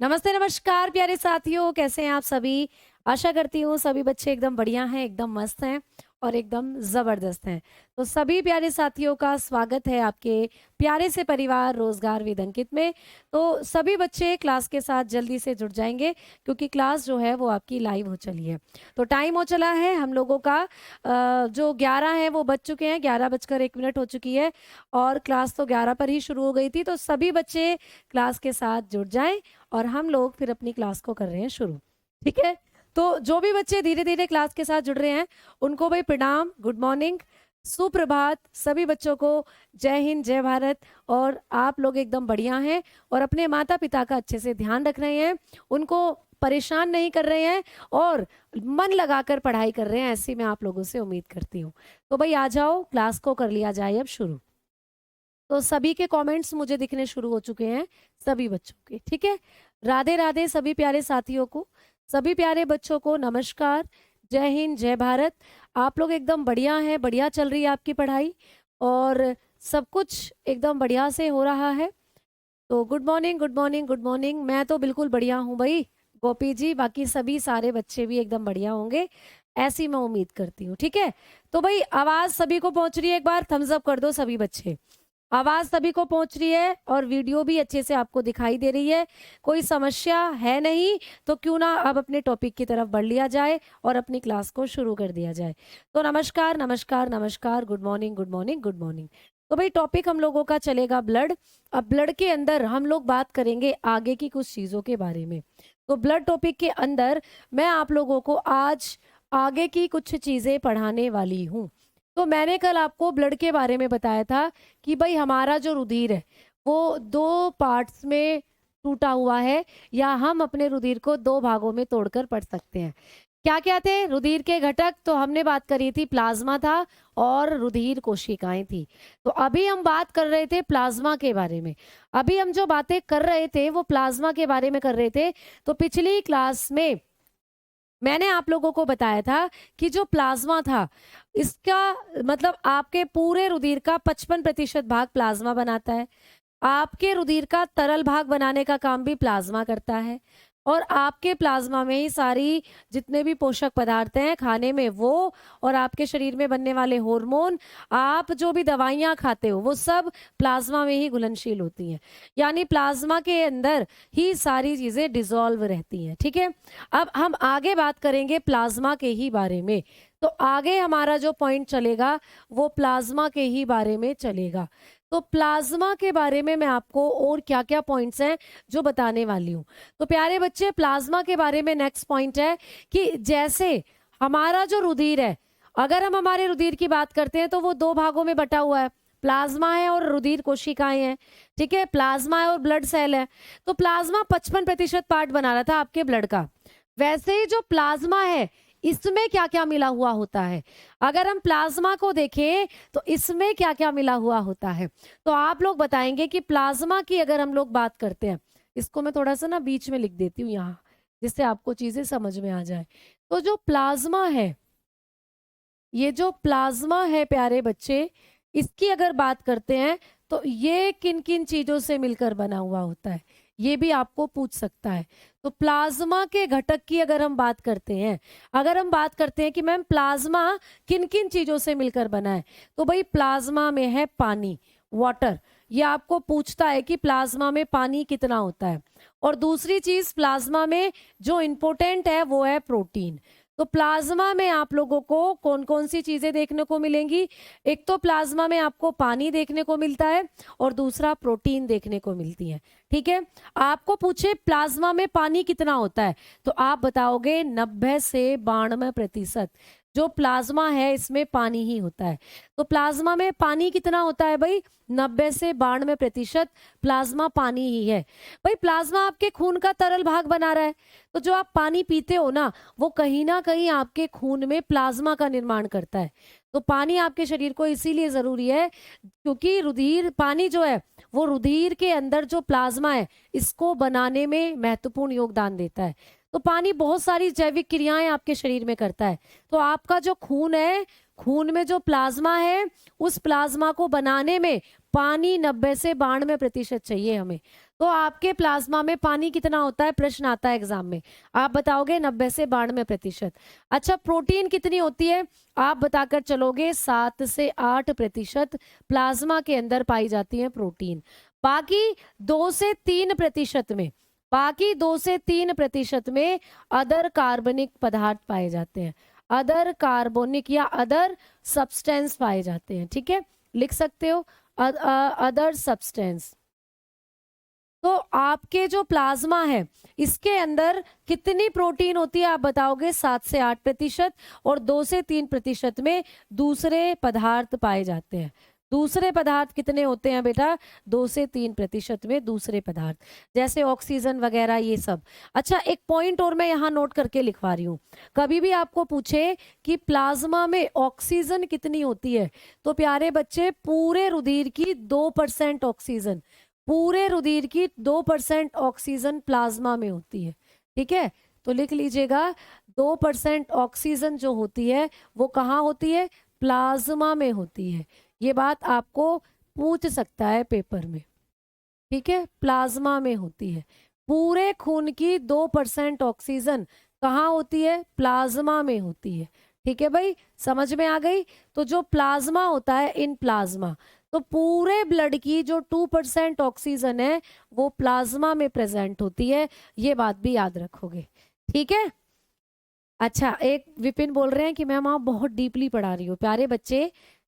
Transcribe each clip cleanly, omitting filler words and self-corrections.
नमस्ते, नमस्कार प्यारे साथियों, कैसे हैं आप सभी? आशा करती हूँ सभी बच्चे एकदम बढ़िया हैं, एकदम मस्त हैं और एकदम ज़बरदस्त हैं। तो सभी प्यारे साथियों का स्वागत है आपके प्यारे से परिवार रोज़गार विद अंकित में। तो सभी बच्चे क्लास के साथ जल्दी से जुड़ जाएँगे क्योंकि क्लास जो है वो आपकी लाइव हो चली है। तो टाइम हो चला है हम लोगों का जो 11 है वो बज चुके हैं, 11 बजकर 1 मिनट हो चुकी है और क्लास तो 11 पर ही शुरू हो गई थी। तो सभी बच्चे क्लास के साथ जुड़ जाएँ और हम लोग फिर अपनी क्लास को कर रहे हैं शुरू। ठीक है? तो जो भी बच्चे धीरे-धीरे क्लास के साथ जुड़ रहे हैं, उनको भाई प्रणाम, गुड मॉर्निंग, सुप्रभात, सभी बच्चों को जय हिंद, जय भारत। और आप लोग एकदम बढ़िया हैं और अपने माता-पिता का अच्छे से ध्यान रख रहे हैं, उनको परेशान नहीं कर रहे हैं और मन लगाकर पढ़ाई कर रहे हैं, ऐसी मैं आप लोगों से उम्मीद करती हूँ। तो भाई आ जाओ, क्लास को कर लिया जाए अब शुरू। तो सभी के कमेंट्स मुझे दिखने शुरू हो चुके हैं, सभी बच्चों के, ठीक है? राधे राधे सभी प्यारे साथियों को, सभी प्यारे बच्चों को नमस्कार, जय हिंद, जय भारत। आप लोग एकदम बढ़िया हैं, बढ़िया चल रही है आपकी पढ़ाई और सब कुछ एकदम बढ़िया से हो रहा है। तो good morning, good morning, good morning. मैं तो बिल्कुल बढ़िया हूँ भाई, गोपी जी, बाकी सभी सारे बच्चे भी एकदम बढ़िया होंगे, ऐसी मैं उम्मीद करती हूँ, ठीक है? तो भाई आवाज़ सभी को पहुँच रही है, एक बार थम्स अप कर दो सभी बच्चे। आवाज सभी को पहुंच रही है और वीडियो भी अच्छे से आपको दिखाई दे रही है, कोई समस्या है नहीं। तो क्यों ना अब अपने टॉपिक की तरफ बढ़ लिया जाए और अपनी क्लास को शुरू कर दिया जाए। तो नमस्कार, नमस्कार, नमस्कार, good morning, good morning, good morning. तो भाई टॉपिक हम लोगों का चलेगा ब्लड। अब ब्लड के अंदर हम लोग बात करेंगे आगे की कुछ चीज़ों के बारे में। तो ब्लड टॉपिक के अंदर मैं आप लोगों को आज आगे की कुछ चीज़ें पढ़ाने वाली हूँ। तो मैंने कल आपको ब्लड के बारे में बताया था कि भाई हमारा जो रुधिर है वो दो पार्ट्स में टूटा हुआ है, या हम अपने रुधिर को दो भागों में तोड़कर पढ़ सकते हैं। क्या क्या थे रुधिर के घटक? तो हमने बात करी थी, प्लाज्मा था और रुधिर कोशिकाएं थी। तो अभी हम बात कर रहे थे प्लाज्मा के बारे में। अभी हम जो बातें कर रहे थे वो प्लाज्मा के बारे में कर रहे थे। तो पिछली क्लास में मैंने आप लोगों को बताया था कि जो प्लाज्मा था, इसका मतलब आपके पूरे रुधिर का 55% भाग प्लाज्मा बनाता है। आपके रुधिर का तरल भाग बनाने का काम भी प्लाज्मा करता है और आपके प्लाज्मा में ही सारी जितने भी पोषक पदार्थ हैं खाने में वो, और आपके शरीर में बनने वाले हार्मोन, आप जो भी दवाइयाँ खाते हो वो सब प्लाज्मा में ही घुलनशील होती हैं। यानी प्लाज्मा के अंदर ही सारी चीज़ें डिसॉल्व रहती हैं, ठीक है? अब हम आगे बात करेंगे प्लाज्मा के ही बारे में। तो आगे हमारा जो पॉइंट चलेगा वो प्लाज्मा के ही बारे में चलेगा। तो प्लाज्मा के बारे में मैं आपको और क्या-क्या पॉइंट्स हैं जो बताने वाली हूँ। तो प्यारे बच्चे, प्लाज्मा के बारे में नेक्स्ट पॉइंट है कि जैसे हमारा जो रुधिर है, अगर हम हमारे रुधिर की बात करते हैं तो वो दो भागों में बटा हुआ है। प्लाज्मा है और रुधिर कोशिकाएं हैं, ठीक है? प्लाज्मा है और ब्लड सेल है। तो प्लाज्मा 55% पार्ट बना रहा था आपके ब्लड का। वैसे ही जो प्लाज्मा है इसमें क्या क्या मिला हुआ होता है, अगर हम प्लाज्मा को देखें तो इसमें क्या क्या मिला हुआ होता है। तो आप लोग बताएंगे कि प्लाज्मा की अगर हम लोग बात करते हैं, इसको मैं थोड़ा सा ना बीच में लिख देती हूँ यहाँ, जिससे आपको चीजें समझ में आ जाए। तो जो प्लाज्मा है, ये जो प्लाज्मा है प्यारे बच्चे, इसकी अगर बात करते हैं तो ये किन किन चीजों से मिलकर बना हुआ होता है, ये भी आपको पूछ सकता है। तो प्लाज्मा के घटक की अगर हम बात करते हैं, अगर हम बात करते हैं कि मैम प्लाज्मा किन किन चीजों से मिलकर बना है, तो भाई प्लाज्मा में है पानी, वाटर। ये आपको पूछता है कि प्लाज्मा में पानी कितना होता है। और दूसरी चीज प्लाज्मा में जो इंपॉर्टेंट है वो है प्रोटीन। तो प्लाज्मा में आप लोगों को कौन कौन सी चीजें देखने को मिलेंगी? एक तो प्लाज्मा में आपको पानी देखने को मिलता है और दूसरा प्रोटीन देखने को मिलती है, ठीक है? आपको पूछे प्लाज्मा में पानी कितना होता है, तो आप बताओगे 90 से 92%। जो प्लाज्मा है इसमें पानी ही होता है। तो प्लाज्मा में पानी कितना होता है भाई? 90 से 92% प्लाज्मा पानी ही है। भाई प्लाज्मा आपके खून का तरल भाग बना रहा है, तो जो आप पानी पीते हो ना, वो कहीं ना कहीं आपके खून में प्लाज्मा का निर्माण करता है। तो पानी आपके शरीर को इसीलिए जरूरी है क्योंकि रुधिर, पानी जो है वो रुधिर के अंदर जो प्लाज्मा है इसको बनाने में महत्वपूर्ण योगदान देता है। तो पानी बहुत सारी जैविक क्रियाएं आपके शरीर में करता है। तो आपका जो खून है, खून में जो प्लाज्मा है, उस प्लाज्मा को बनाने में पानी 90 से 92% चाहिए हमें। तो आपके प्लाज्मा में पानी कितना होता है, प्रश्न आता है एग्जाम में, आप बताओगे 90 से 92%। अच्छा, प्रोटीन कितनी होती है, आप बताकर चलोगे 7 से 8% प्लाज्मा के अंदर पाई जाती है प्रोटीन। बाकी 2 से 3% में, बाकी 2 से 3% में अदर कार्बनिक पदार्थ पाए जाते हैं, अदर कार्बोनिक या अदर सब्सटेंस पाए जाते हैं। ठीक है, लिख सकते हो अदर सब्सटेंस। तो आपके जो प्लाज्मा है इसके अंदर कितनी प्रोटीन होती है, आप बताओगे 7 से 8%, और 2 से 3% में दूसरे पदार्थ पाए जाते हैं। दूसरे पदार्थ कितने होते हैं बेटा, 2 से 3% में दूसरे पदार्थ, जैसे ऑक्सीजन वगैरह ये सब। अच्छा, एक पॉइंट और मैं यहाँ नोट करके लिखवा रही हूँ, कभी भी आपको पूछे कि प्लाज्मा में ऑक्सीजन कितनी होती है, तो प्यारे बच्चे पूरे रुधिर की 2% ऑक्सीजन, पूरे रुधिर की 2% ऑक्सीजन प्लाज्मा में होती है। ठीक है, तो लिख लीजिएगा 2% ऑक्सीजन जो होती है वो कहाँ होती है, प्लाज्मा में होती है। ये बात आपको पूछ सकता है पेपर में। ठीक है, प्लाज्मा में होती है। पूरे खून की 2% ऑक्सीजन कहाँ होती है, प्लाज्मा में होती है। ठीक है भाई, समझ में आ गई। तो जो प्लाज्मा होता है, इन प्लाज्मा, तो पूरे ब्लड की जो 2% ऑक्सीजन है वो प्लाज्मा में प्रेजेंट होती है, ये बात भी याद रखोगे। ठीक है। अच्छा, एक विपिन बोल रहे हैं कि मैम आप बहुत डीपली पढ़ा रही हो। प्यारे बच्चे,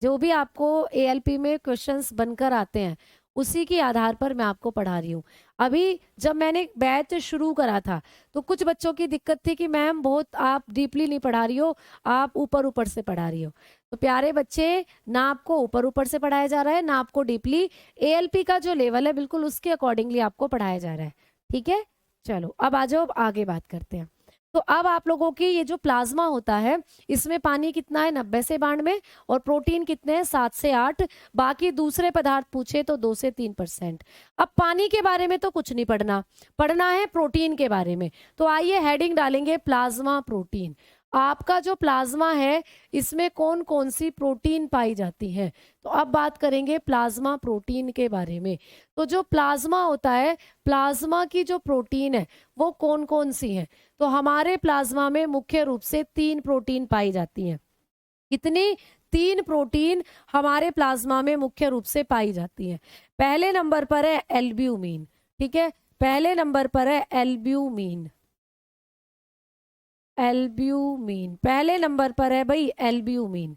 जो भी आपको एएलपी में क्वेश्चंस बनकर आते हैं उसी के आधार पर मैं आपको पढ़ा रही हूँ। अभी जब मैंने बैच शुरू करा था तो कुछ बच्चों की दिक्कत थी कि मैम बहुत आप डीपली नहीं पढ़ा रही हो, आप ऊपर ऊपर से पढ़ा रही हो। तो प्यारे बच्चे, ना आपको ऊपर ऊपर से पढ़ाया जा रहा है ना आपको डीपली, एएलपी का जो लेवल है बिल्कुल उसके अकॉर्डिंगली आपको पढ़ाया जा रहा है। ठीक है, चलो अब आ जाओ, अब आगे बात करते हैं। तो अब आप लोगों की ये जो प्लाज्मा होता है इसमें पानी कितना है, 90 से 92, और प्रोटीन कितने हैं, 7 से 8, बाकी दूसरे पदार्थ पूछे तो 2 से 3%। अब पानी के बारे में तो कुछ नहीं पढ़ना, पढ़ना है प्रोटीन के बारे में। तो आइए हेडिंग डालेंगे प्लाज्मा प्रोटीन। आपका जो प्लाज्मा है इसमें कौन कौन सी प्रोटीन पाई जाती है, तो अब बात करेंगे प्लाज्मा प्रोटीन के बारे में। तो जो प्लाज्मा होता है, प्लाज्मा की जो प्रोटीन है वो कौन कौन सी है, तो हमारे प्लाज्मा में मुख्य रूप से 3 प्रोटीन पाई जाती हैं। कितनी, 3 प्रोटीन हमारे प्लाज्मा में मुख्य रूप से पाई जाती हैं। पहले नंबर पर है एल्ब्यूमिन। ठीक है, पहले नंबर पर है एल्ब्यूमिन, एल्ब्यूमिन पहले नंबर पर है भाई, एल्ब्यूमिन,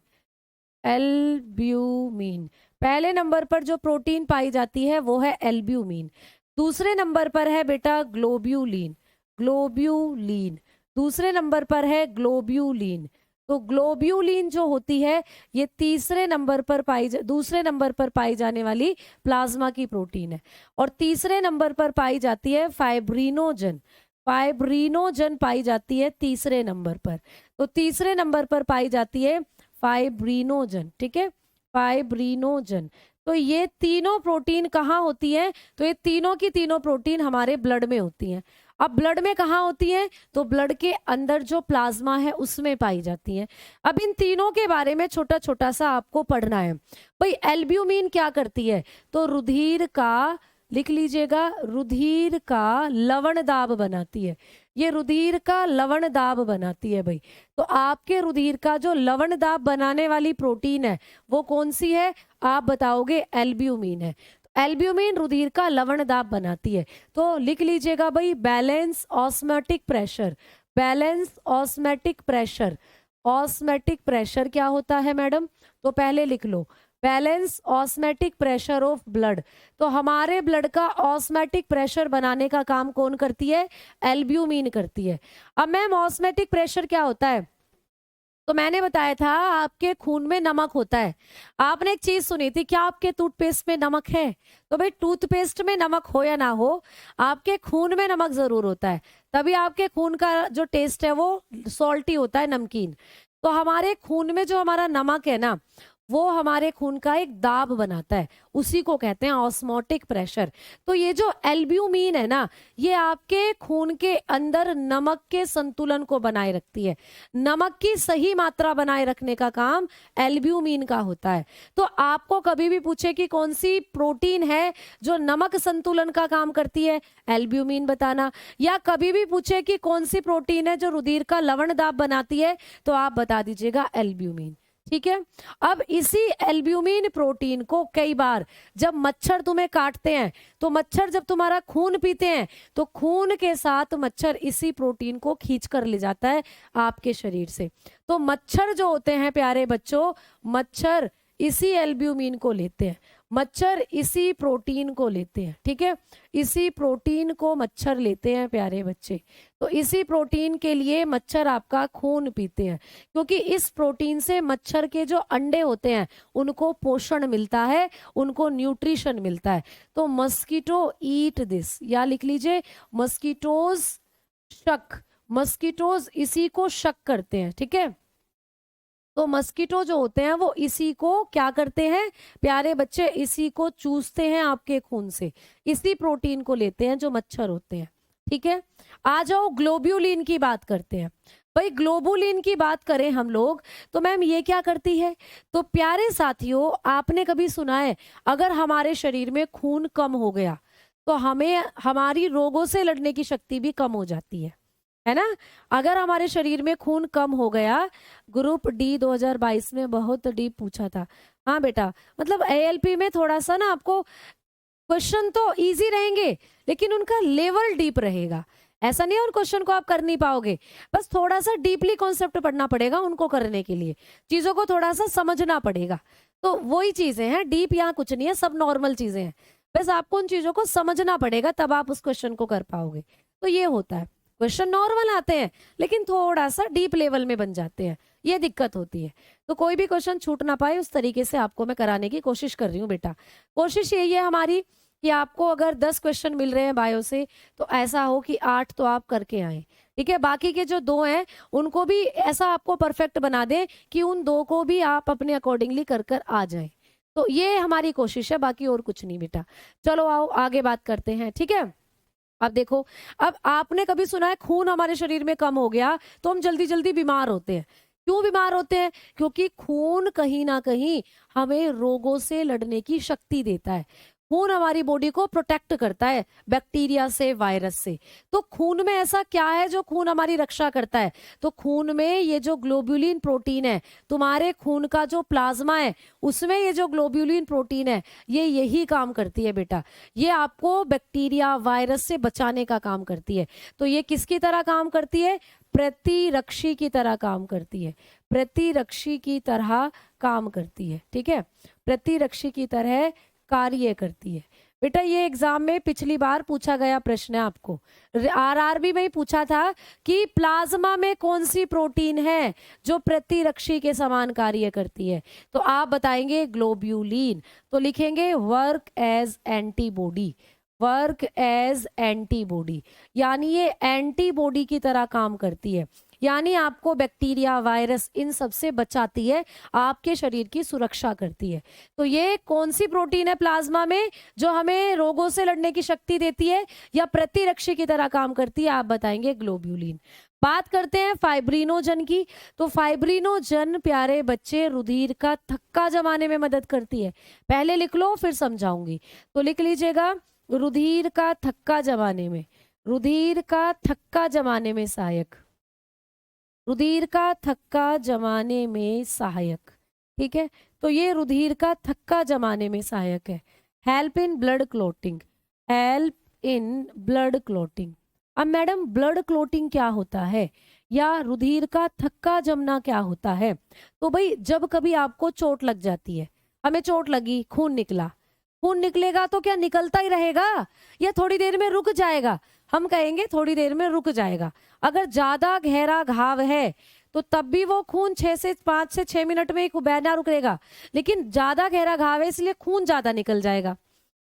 एल्ब्यूमिन पहले नंबर पर जो प्रोटीन पाई जाती है वो है एल्ब्यूमिन। दूसरे नंबर पर है बेटा ग्लोब्यूलिन, ग्लोब्यूलिन दूसरे नंबर पर है ग्लोब्यूलिन। तो ग्लोब्यूलिन जो होती है ये तीसरे नंबर पर दूसरे नंबर पर पाई जाने वाली प्लाज्मा की प्रोटीन है। और तीसरे नंबर पर पाई जाती है फाइब्रिनोजन, फाइब्रिनोजन पाई जाती है तीसरे नंबर पर। तो तीसरे नंबर पर पाई जाती है फाइब्रिनोजन। ठीक है, फाइब्रिनोजन। तो ये तीनों प्रोटीन कहाँ होती है, तो ये तीनों की तीनों प्रोटीन हमारे ब्लड में होती हैं। अब ब्लड में कहाँ होती है, तो ब्लड के अंदर जो प्लाज्मा है उसमें पाई जाती है। अब इन तीनों के बारे में छोटा छोटा सा आपको पढ़ना है। भाई एल्ब्यूमिन क्या करती है, तो रुधिर का, लिख लीजिएगा, रुधिर का लवण दाब बनाती है। ये रुधिर का लवण दाब बनाती है भाई। तो आपके रुधिर का जो लवण दाब बनाने वाली प्रोटीन है वो कौन सी है, आप बताओगे एल्ब्यूमिन है। एल्ब्यूमिन रुधिर का लवण दाब बनाती है। तो लिख लीजिएगा भाई balance osmotic pressure, balance osmotic pressure. Osmotic pressure क्या होता है मैडम, तो पहले लिख लो balance osmotic pressure of blood. तो हमारे ब्लड का ऑस्मोटिक प्रेशर बनाने का काम कौन करती है, एल्ब्यूमिन करती है। अब मैम ऑस्मोटिक प्रेशर क्या होता है, तो मैंने बताया था आपके खून में नमक होता है। आपने एक चीज सुनी थी, क्या आपके टूथपेस्ट में नमक है, तो भाई टूथपेस्ट में नमक हो या ना हो आपके खून में नमक जरूर होता है, तभी आपके खून का जो टेस्ट है वो सॉल्टी होता है, नमकीन। तो हमारे खून में जो हमारा नमक है ना वो हमारे खून का एक दाब बनाता है, उसी को कहते हैं ऑस्मोटिक प्रेशर। तो ये जो एल्ब्यूमिन है ना, ये आपके खून के अंदर नमक के संतुलन को बनाए रखती है। नमक की सही मात्रा बनाए रखने का काम एल्ब्यूमिन का होता है। तो आपको कभी भी पूछे कि कौन सी प्रोटीन है जो नमक संतुलन का काम करती है, एल्ब्यूमिन बताना। या कभी भी पूछे कि कौन सी प्रोटीन है जो रुधिर का लवण दाब बनाती है, तो आप बता दीजिएगा एल्ब्यूमिन। ठीक है। अब इसी एल्ब्यूमिन प्रोटीन को कई बार जब मच्छर तुम्हें काटते हैं, तो मच्छर जब तुम्हारा खून पीते हैं, तो खून के साथ मच्छर इसी प्रोटीन को खींच कर ले जाता है आपके शरीर से। तो मच्छर जो होते हैं प्यारे बच्चों, मच्छर इसी एल्ब्यूमिन को लेते हैं, मच्छर इसी प्रोटीन को लेते हैं। ठीक है, इसी प्रोटीन को मच्छर लेते हैं प्यारे बच्चे। तो इसी प्रोटीन के लिए मच्छर आपका खून पीते हैं, क्योंकि इस प्रोटीन से मच्छर के जो अंडे होते हैं उनको पोषण मिलता है, उनको न्यूट्रिशन मिलता है। तो मस्कीटो ईट दिस, या लिख लीजिए मस्कीटोज शक, मस्कीटोज इसी को शक करते हैं। ठीक है, तो मस्कीटो जो होते हैं वो इसी को क्या करते हैं प्यारे बच्चे, इसी को चूसते हैं आपके खून से, इसी प्रोटीन को लेते हैं जो मच्छर होते हैं। ठीक है, आ जाओ ग्लोब्यूलिन की बात करते हैं। भाई ग्लोबुलिन की बात करें हम लोग, तो मैम ये क्या करती है? तो प्यारे साथियों, आपने कभी सुना है अगर हमारे शरीर में खून कम हो गया तो हमें हमारी रोगों से लड़ने की शक्ति भी कम हो जाती है ना? अगर हमारे शरीर में खून कम हो गया, ग्रुप डी 2022 में बहुत डीप पूछा था। हाँ बेटा, मतलब एएलपी में थोड़ा सा ना आपको क्वेश्चन तो इजी रहेंगे लेकिन उनका लेवल डीप रहेगा। ऐसा नहीं है उन क्वेश्चन को आप कर नहीं पाओगे, बस थोड़ा सा डीपली कॉन्सेप्ट पढ़ना पड़ेगा उनको करने के लिए, चीजों को थोड़ा सा समझना पड़ेगा। तो वही चीजें हैं, डीप यहाँ कुछ नहीं है, सब नॉर्मल चीजें हैं, बस आपको उन चीजों को समझना पड़ेगा तब आप उस क्वेश्चन को कर पाओगे। तो ये होता है, क्वेश्चन नॉर्मल आते हैं लेकिन थोड़ा सा डीप लेवल में बन जाते हैं, ये दिक्कत होती है। तो कोई भी क्वेश्चन छूट ना पाए उस तरीके से आपको मैं कराने की कोशिश कर रही हूँ बेटा। कोशिश यही है हमारी कि आपको अगर 10 क्वेश्चन मिल रहे हैं बायो से, तो ऐसा हो कि 8 तो आप करके आए। ठीक है, बाकी के जो 2 हैं उनको भी ऐसा आपको परफेक्ट बना दे कि उन 2 को भी आप अपने अकॉर्डिंगली कर कर आ जाए। तो ये हमारी कोशिश है, बाकी और कुछ नहीं बेटा। चलो आओ आगे बात करते हैं। ठीक है, अब देखो, अब आपने कभी सुना है खून हमारे शरीर में कम हो गया तो हम जल्दी जल्दी बीमार होते हैं? क्यों बीमार होते हैं? क्योंकि खून कहीं ना कहीं हमें रोगों से लड़ने की शक्ति देता है। खून हमारी बॉडी को प्रोटेक्ट करता है बैक्टीरिया से, वायरस से। तो खून में ऐसा क्या है जो खून हमारी रक्षा करता है? तो खून में ये जो ग्लोब्यूलिन प्रोटीन है, तुम्हारे खून का जो प्लाज्मा है उसमें ये जो ग्लोब्यूलिन प्रोटीन है ये यही काम करती है बेटा। ये आपको बैक्टीरिया, वायरस से बचाने का काम करती है। तो ये किसकी तरह काम करती है? प्रतिरक्षी की तरह काम करती है, प्रतिरक्षी की तरह काम करती है। ठीक है, प्रतिरक्षी की तरह कार्य करती है बेटा। ये एग्जाम में पिछली बार पूछा गया प्रश्न है आपको, आरआरबी में ही पूछा था कि प्लाज्मा में कौन सी प्रोटीन है जो प्रतिरक्षी के समान कार्य करती है? तो आप बताएंगे ग्लोब्यूलिन। तो लिखेंगे work as antibody, work as antibody, यानी ये एंटीबॉडी की तरह काम करती है, यानी आपको बैक्टीरिया, वायरस इन सब से बचाती है, आपके शरीर की सुरक्षा करती है। तो ये कौन सी प्रोटीन है प्लाज्मा में जो हमें रोगों से लड़ने की शक्ति देती है या प्रतिरक्षी की तरह काम करती है? आप बताएंगे ग्लोब्यूलिन। बात करते हैं फाइब्रिनोजन की। तो फाइब्रिनोजन प्यारे बच्चे रुधिर का थक्का जमाने में मदद करती है। पहले लिख लो फिर समझाऊंगी। तो लिख लीजिएगा रुधिर का थक्का जमाने में, रुधिर का थक्का जमाने में सहायक, रुधिर का थक्का जमाने में सहायक। ठीक है, तो ये रुधिर का थक्का जमाने में सहायक है। Help in blood clotting, help in blood clotting. अब मैडम ब्लड क्लोटिंग क्या होता है या रुधिर का थक्का जमना क्या होता है? तो भाई जब कभी आपको चोट लग जाती है, हमें चोट लगी, खून निकला, खून निकलेगा तो क्या निकलता ही रहेगा या थोड़ी देर में रुक जाएगा? हम कहेंगे थोड़ी देर में रुक जाएगा। अगर ज्यादा गहरा घाव है तो तब भी वो खून 5 से 6 मिनट में ही बहना रुकेगा, लेकिन ज्यादा गहरा घाव है इसलिए खून ज्यादा निकल जाएगा।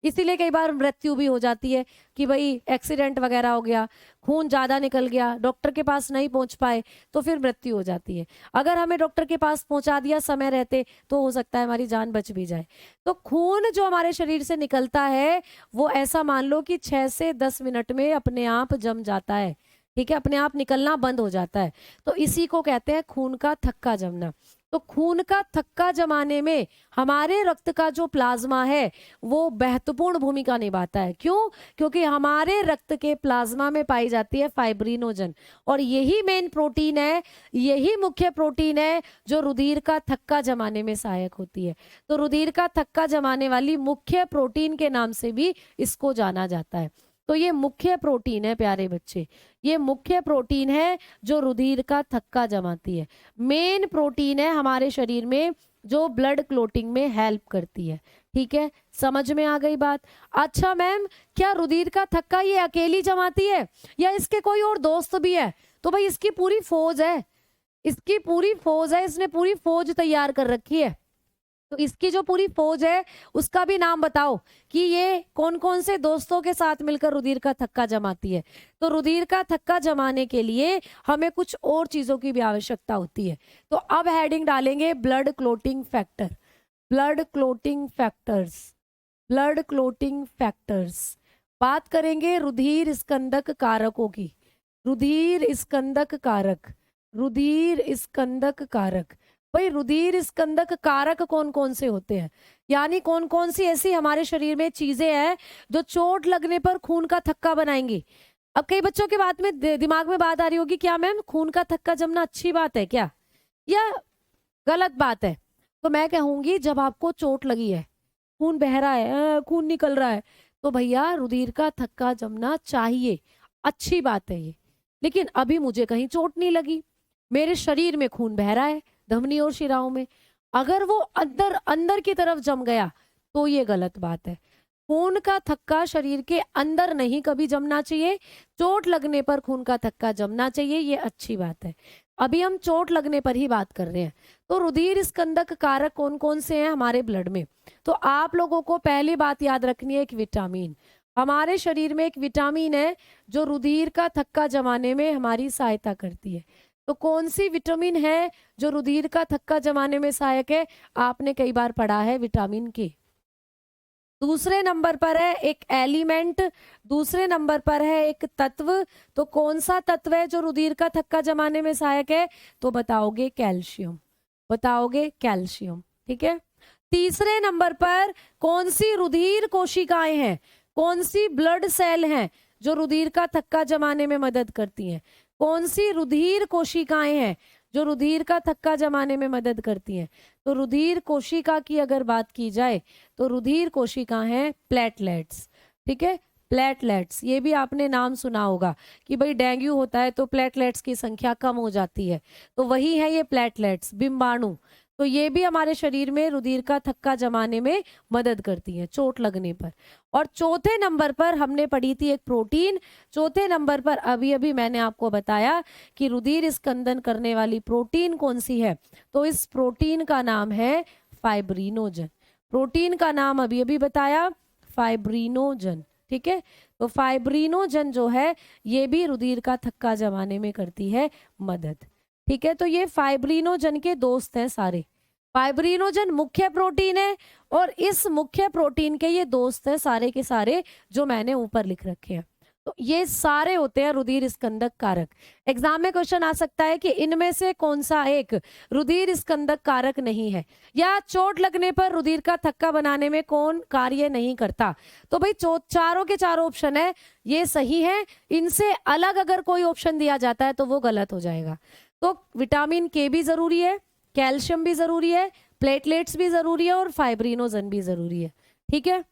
इसीलिए कई बार मृत्यु भी हो जाती है कि भाई एक्सीडेंट वगैरह हो गया, खून ज़्यादा निकल गया, डॉक्टर के पास नहीं पहुंच पाए, तो फिर मृत्यु हो जाती है। अगर हमें डॉक्टर के पास पहुंचा दिया समय रहते तो हो सकता है हमारी जान बच भी जाए। तो खून जो हमारे शरीर से निकलता है वो ऐसा मान लो कि 6 से 10 मिनट में अपने आप जम जाता है, ठीक है, अपने आप निकलना बंद हो जाता है। तो इसी को कहते हैं खून का थक्का जमना। तो खून का थक्का जमाने में हमारे रक्त का जो प्लाज्मा है वो महत्वपूर्ण भूमिका निभाता है। क्यों? क्योंकि हमारे रक्त के प्लाज्मा में पाई जाती है फाइब्रिनोजन, और यही मेन प्रोटीन है, यही मुख्य प्रोटीन है जो रुधिर का थक्का जमाने में सहायक होती है। तो रुधिर का थक्का जमाने वाली मुख्य प्रोटीन के नाम से भी इसको जाना जाता है। तो ये मुख्य प्रोटीन है प्यारे बच्चे, ये मुख्य प्रोटीन है जो रुधिर का थक्का जमाती है। मेन प्रोटीन है हमारे शरीर में जो ब्लड क्लोटिंग में हेल्प करती है। ठीक है, समझ में आ गई बात? अच्छा मैम, क्या रुधिर का थक्का ये अकेली जमाती है या इसके कोई और दोस्त भी है? तो भाई इसकी पूरी फौज है, इसकी पूरी फौज है, इसने पूरी फौज तैयार कर रखी है। तो इसकी जो पूरी फौज है उसका भी नाम बताओ कि ये कौन कौन से दोस्तों के साथ मिलकर रुधिर का थक्का जमाती है। तो रुधिर का थक्का जमाने के लिए हमें कुछ और चीजों की भी आवश्यकता होती है। तो अब हेडिंग डालेंगे blood clotting factor, blood clotting factors, blood clotting factors. बात करेंगे रुधिर स्कंदक कारकों की, रुधिर स्कंदक कारक, रुधिर स्कंदक कारक। भाई रुधिर स्कंदक कारक कौन कौन से होते हैं, यानी कौन कौन सी ऐसी हमारे शरीर में चीजें हैं जो चोट लगने पर खून का थक्का बनाएंगी। अब कई बच्चों के बात में दिमाग में बात आ रही होगी, क्या मैम खून का थक्का जमना अच्छी बात है क्या या गलत बात है? तो मैं कहूंगी जब आपको चोट लगी है, खून बह रहा है, खून निकल रहा है, तो भैया रुधिर का थक्का जमना चाहिए, अच्छी बात है ये। लेकिन अभी मुझे कहीं चोट नहीं लगी, मेरे शरीर में खून बह रहा है धमनी और शिराओं में, अगर वो अंदर अंदर की तरफ जम गया तो ये गलत बात है। खून का थक्का शरीर के अंदर नहीं कभी जमना चाहिए, चोट लगने पर खून का थक्का जमना चाहिए, ये अच्छी बात है। अभी हम चोट लगने पर ही बात कर रहे हैं। तो रुधिर स्कंदक कारक कौन कौन से हैं हमारे ब्लड में? तो आप लोगों को पहली बात याद रखनी है, एक विटामिन। हमारे शरीर में एक विटामिन है जो रुधिर का थक्का जमाने में हमारी सहायता करती है। तो कौन सी विटामिन है जो रुधिर का थक्का जमाने में सहायक है? आपने कई बार पढ़ा है, विटामिन के। दूसरे नंबर पर है एक एलिमेंट, दूसरे नंबर पर है एक तत्व। तो कौन सा तत्व है जो रुधिर का थक्का जमाने में सहायक है? तो बताओगे कैल्शियम, बताओगे कैल्शियम। ठीक है, तीसरे नंबर पर कौन सी रुधिर कोशिकाएं हैं, कौन सी ब्लड सेल हैं जो रुधिर का थक्का जमाने में मदद करती हैं? कौन सी रुधिर कोशिकाएं हैं जो रुधिर का थक्का जमाने में मदद करती हैं? तो रुधिर कोशिका की अगर बात की जाए तो रुधिर कोशिका हैं प्लेटलेट्स। ठीक है, प्लेटलेट्स, ये भी आपने नाम सुना होगा कि भाई डेंगू होता है तो प्लेटलेट्स की संख्या कम हो जाती है, तो वही है ये प्लेटलेट्स, बिंबाणु। तो ये भी हमारे शरीर में रुधिर का थक्का जमाने में मदद करती है चोट लगने पर। और चौथे नंबर पर हमने पढ़ी थी एक प्रोटीन, चौथे नंबर पर अभी अभी मैंने आपको बताया कि रुधिर स्कंदन करने वाली प्रोटीन कौन सी है। तो इस प्रोटीन का नाम है फाइब्रिनोजन, प्रोटीन का नाम अभी अभी बताया, फाइब्रिनोजन। ठीक है, तो फाइब्रिनोजन जो है ये भी रुधिर का थक्का जमाने में करती है मदद। ठीक है, तो ये फाइब्रिनोजन के दोस्त हैं सारे। फाइब्रिनोजन मुख्य प्रोटीन है और इस मुख्य प्रोटीन के ये दोस्त हैं सारे के सारे जो मैंने ऊपर लिख रखे हैं। तो ये सारे होते हैं रुधिर स्कंदक कारक। एग्जाम में क्वेश्चन आ सकता है कि इनमें से कौन सा एक रुधिर स्कंदक कारक नहीं है, या चोट लगने पर रुधिर का थक्का बनाने में कौन कार्य नहीं करता। तो भाई चारों के चारों ऑप्शन है ये सही है, इनसे अलग अगर कोई ऑप्शन दिया जाता है तो वो गलत हो जाएगा। तो विटामिन के भी जरूरी है, कैल्शियम भी जरूरी है, प्लेटलेट्स भी जरूरी है और फाइब्रिनोजन भी जरूरी है। ठीक है,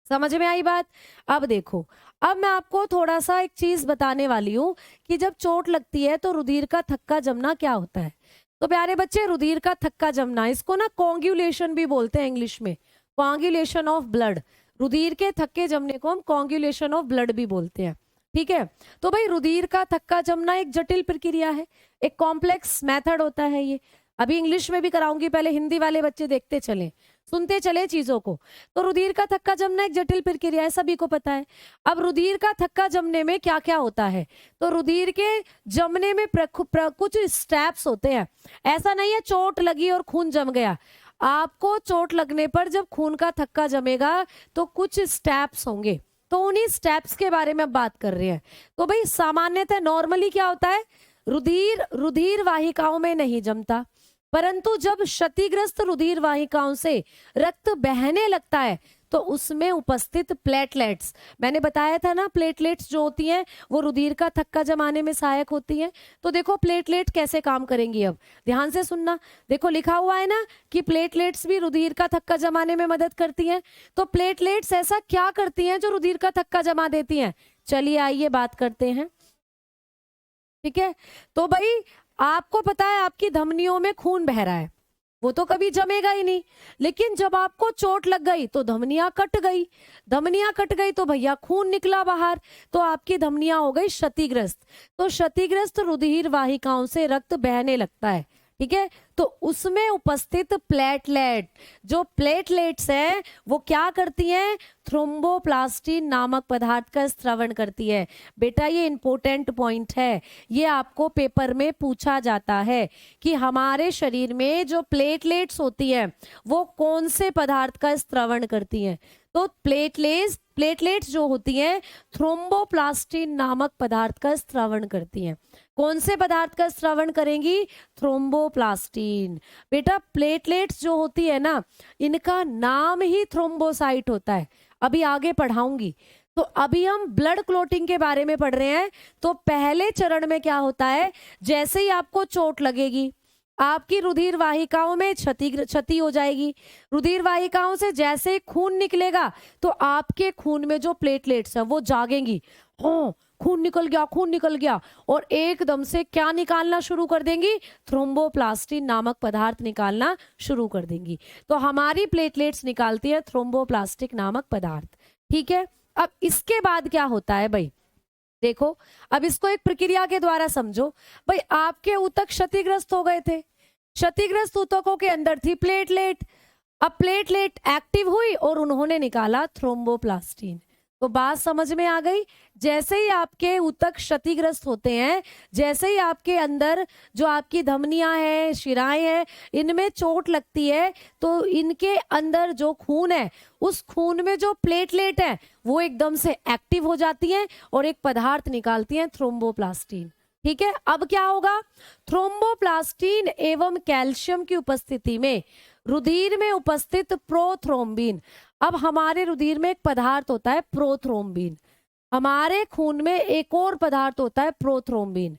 समझ में आई बात? अब देखो, अब मैं आपको थोड़ा सा एक चीज बताने वाली हूं कि जब चोट लगती है तो रुधिर का थक्का जमना क्या होता है। तो प्यारे बच्चे, रुधिर का थक्का जमना, इसको ना कोंगुलेशन भी बोलते हैं इंग्लिश में, कोंगुलेशन ऑफ ब्लड। रुधिर के थक्के जमने को हम कोंगुलेशन ऑफ ब्लड भी बोलते हैं। ठीक है, तो भाई रुधिर का थक्का जमना एक जटिल प्रक्रिया है, एक कॉम्प्लेक्स मेथड होता है ये। अभी इंग्लिश में भी कराऊंगी, पहले हिंदी वाले बच्चे देखते चले, सुनते चले चीजों को। तो रुधिर का थक्का जमना एक जटिल प्रक्रिया है, सभी को पता है। अब रुधिर का थक्का जमने में क्या क्या होता है, तो रुधिर के जमने में कुछ स्टेप्स होते हैं। ऐसा नहीं है चोट लगी और खून जम गया। आपको चोट लगने पर जब खून का थक्का जमेगा तो कुछ स्टेप्स होंगे, तो उन्हीं स्टेप्स के बारे में बात कर रहे हैं। तो भाई सामान्यतः नॉर्मली क्या होता है, रुधिर वाहिकाओं में नहीं जमता, परंतु जब क्षतिग्रस्त रुधिर वाहिकाओं से रक्त बहने लगता है तो उसमें उपस्थित प्लेटलेट्स, मैंने बताया था ना, प्लेटलेट्स जो होती हैं वो रुधिर का थक्का जमाने में सहायक होती हैं। तो देखो प्लेटलेट कैसे काम करेंगी, अब ध्यान से सुनना। देखो लिखा हुआ है ना कि प्लेटलेट्स भी रुधिर का थक्का जमाने में मदद करती हैं। तो प्लेटलेट्स ऐसा क्या करती हैं जो रुधिर का थक्का जमा देती हैं, चलिए आइए बात करते हैं। ठीक है, तो भाई आपको पता है आपकी धमनियों में खून बह रहा है, वो तो कभी जमेगा ही नहीं, लेकिन जब आपको चोट लग गई तो धमनियां कट गई, धमनियां कट गई तो भैया खून निकला बाहर, तो आपकी धमनियां हो गई क्षतिग्रस्त। तो क्षतिग्रस्त रुधिर वाहिकाओं से रक्त बहने लगता है, ठीक है, तो उसमें उपस्थित प्लेटलेट, जो प्लेटलेट्स हैं वो क्या करती हैं, थ्रोम्बोप्लास्टिन नामक पदार्थ का स्त्रवण करती है। बेटा ये इंपॉर्टेंट पॉइंट है, ये आपको पेपर में पूछा जाता है कि हमारे शरीर में जो प्लेटलेट्स होती है वो कौन से पदार्थ का स्त्रवण करती हैं। तो प्लेटलेट्स जो होती हैं थ्रोम्बोप्लास्टिन नामक पदार्थ का स्त्रवण करती हैं। कौन से पदार्थ का स्त्रवण करेंगी, थ्रोम्बोप्लास्टिन। बेटा प्लेटलेट्स जो होती है ना, इनका नाम ही थ्रोम्बोसाइट होता है, अभी आगे पढ़ाऊंगी। तो अभी हम ब्लड क्लोटिंग के बारे में पढ़ रहे हैं। तो पहले चरण में क्या होता है, जैसे ही आपको चोट लगेगी आपकी रुधिर वाहिकाओं में क्षति हो जाएगी। रुधिर वाहिकाओं से जैसे ही खून निकलेगा तो आपके खून में जो प्लेटलेट्स है वो जागेंगी, हाँ खून निकल गया, खून निकल गया, और एकदम से क्या निकालना शुरू कर देंगी, थ्रोम्बोप्लास्टिन नामक पदार्थ निकालना शुरू कर देंगी। तो हमारी प्लेटलेट्स निकालती है थ्रोम्बोप्लास्टिक नामक पदार्थ। ठीक है, अब इसके बाद क्या होता है भाई, देखो अब इसको एक प्रक्रिया के द्वारा समझो। भाई आपके ऊतक क्षतिग्रस्त हो गए थे, क्षतिग्रस्त ऊतकों के अंदर थी प्लेटलेट, अब प्लेटलेट एक्टिव हुई और उन्होंने निकाला थ्रोम्बोप्लास्टिन। तो बात समझ में आ गई। जैसे ही आपके ऊतक क्षतिग्रस्त होते हैं, जैसे ही आपके अंदर जो आपकी धमनियां हैं, शिराएं हैं, इनमें चोट लगती है तो इनके अंदर जो खून है उस खून में जो प्लेटलेट है वो एकदम से एक्टिव हो जाती हैं और एक पदार्थ निकालती हैं थ्रोम्बोप्लास्टिन। ठीक है, अब क्या होगा, थ्रोम्बोप्लास्टिन एवं कैल्शियम की उपस्थिति में रुधिर में उपस्थित प्रोथ्रोम्बिन, अब हमारे रुधिर में एक पदार्थ होता है प्रोथ्रोम्बिन, हमारे खून में एक और पदार्थ होता है प्रोथ्रोम्बिन।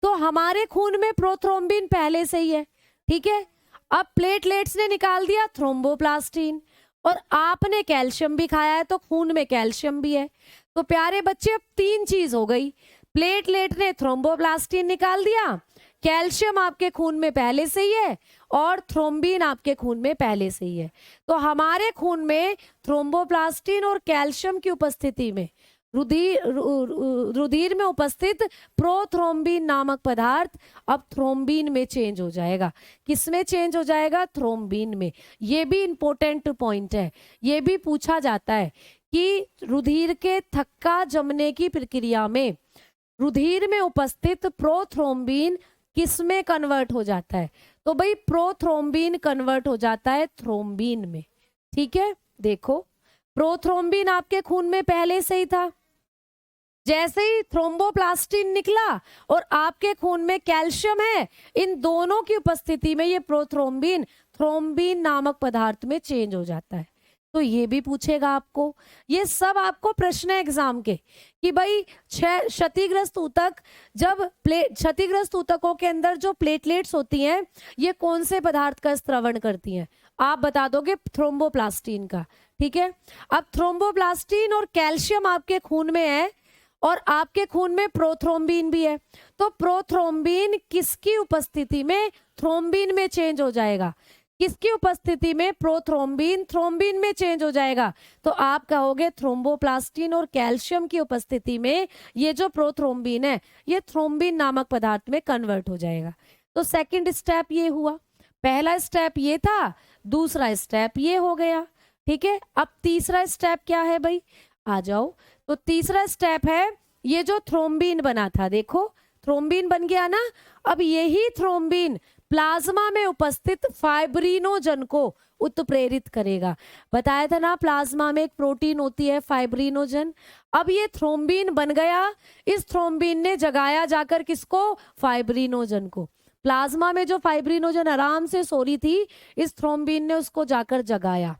तो हमारे खून में प्रोथ्रोम्बिन पहले से ही है, ठीक है। अब प्लेटलेट्स ने निकाल दिया थ्रोम्बोप्लास्टिन और आपने कैल्शियम भी खाया है तो खून में कैल्शियम भी है। तो प्यारे बच्चे अब तीन चीज हो गई, प्लेटलेट ने थ्रोम्बोप्लास्टिन निकाल दिया, कैल्शियम आपके खून में पहले से ही है और थ्रोम्बिन आपके खून में पहले से ही है। तो हमारे खून में थ्रोम्बोप्लास्टिन और कैल्शियम की उपस्थिति में रुधिर में उपस्थित प्रोथ्रोम्बिन नामक पदार्थ अब थ्रोम्बिन में चेंज हो जाएगा। किसमें चेंज हो जाएगा, थ्रोम्बिन में। ये भी इंपॉर्टेंट पॉइंट है, ये भी पूछा जाता है कि रुधिर के थक्का जमने की प्रक्रिया में रुधिर में उपस्थित प्रोथ्रोम्बिन किसमें कन्वर्ट हो जाता है, तो भाई प्रोथ्रोम्बिन कन्वर्ट हो जाता है थ्रोम्बिन में। ठीक है, देखो प्रोथ्रोम्बिन आपके खून में पहले से ही था, जैसे ही थ्रोम्बोप्लास्टिन निकला और आपके खून में कैल्शियम है, इन दोनों की उपस्थिति में ये प्रोथ्रोम्बिन थ्रोम्बिन नामक पदार्थ में चेंज हो जाता है। तो ये भी पूछेगा आपको, ये सब आपको प्रश्न है एग्जाम के कि भाई क्षतिग्रस्त ऊतक, जब क्षतिग्रस्त ऊतकों के अंदर जो प्लेटलेट्स होती हैं ये कौन से पदार्थ का स्त्रवण करती हैं, आप बता दोगे थ्रोम्बोप्लास्टिन का। ठीक है, अब थ्रोम्बोप्लास्टिन और कैल्शियम आपके खून में है और आपके खून में प्रोथ्रोम्बिन भी है, तो प्रोथ्रोम्बिन किसकी उपस्थिति में थ्रोम्बिन में चेंज हो जाएगा, किसकी उपस्थिति में प्रोथ्रोम्बिन थ्रोम्बिन में चेंज हो जाएगा। तो आप कहोगे थ्रोम्बोप्लास्टिन और कैल्शियम की उपस्थिति में ये जो प्रोथ्रोम्बिन है ये थ्रोम्बिन नामक पदार्थ में कन्वर्ट हो जाएगा। तो सेकंड स्टेप ये हुआ। पहला स्टेप ये था, दूसरा स्टेप ये हो गया। ठीक है, अब तीसरा स्टेप क्या है भाई, आ जाओ। तो तीसरा स्टेप है ये जो थ्रोम्बिन बना था, देखो थ्रोम्बिन बन गया ना। अब यही थ्रोम्बिन प्लाज्मा में उपस्थित फाइब्रिनोजन को उत्प्रेरित करेगा। बताया था ना, प्लाज्मा में एक प्रोटीन होती है फाइब्रिनोजन। अब ये थ्रोम्बिन बन गया, इस थ्रोम्बिन ने जगाया जाकर किसको, फाइब्रिनोजन को। प्लाज्मा में जो फाइब्रिनोजन आराम से सो रही थी, इस थ्रोम्बिन ने उसको जाकर जगाया।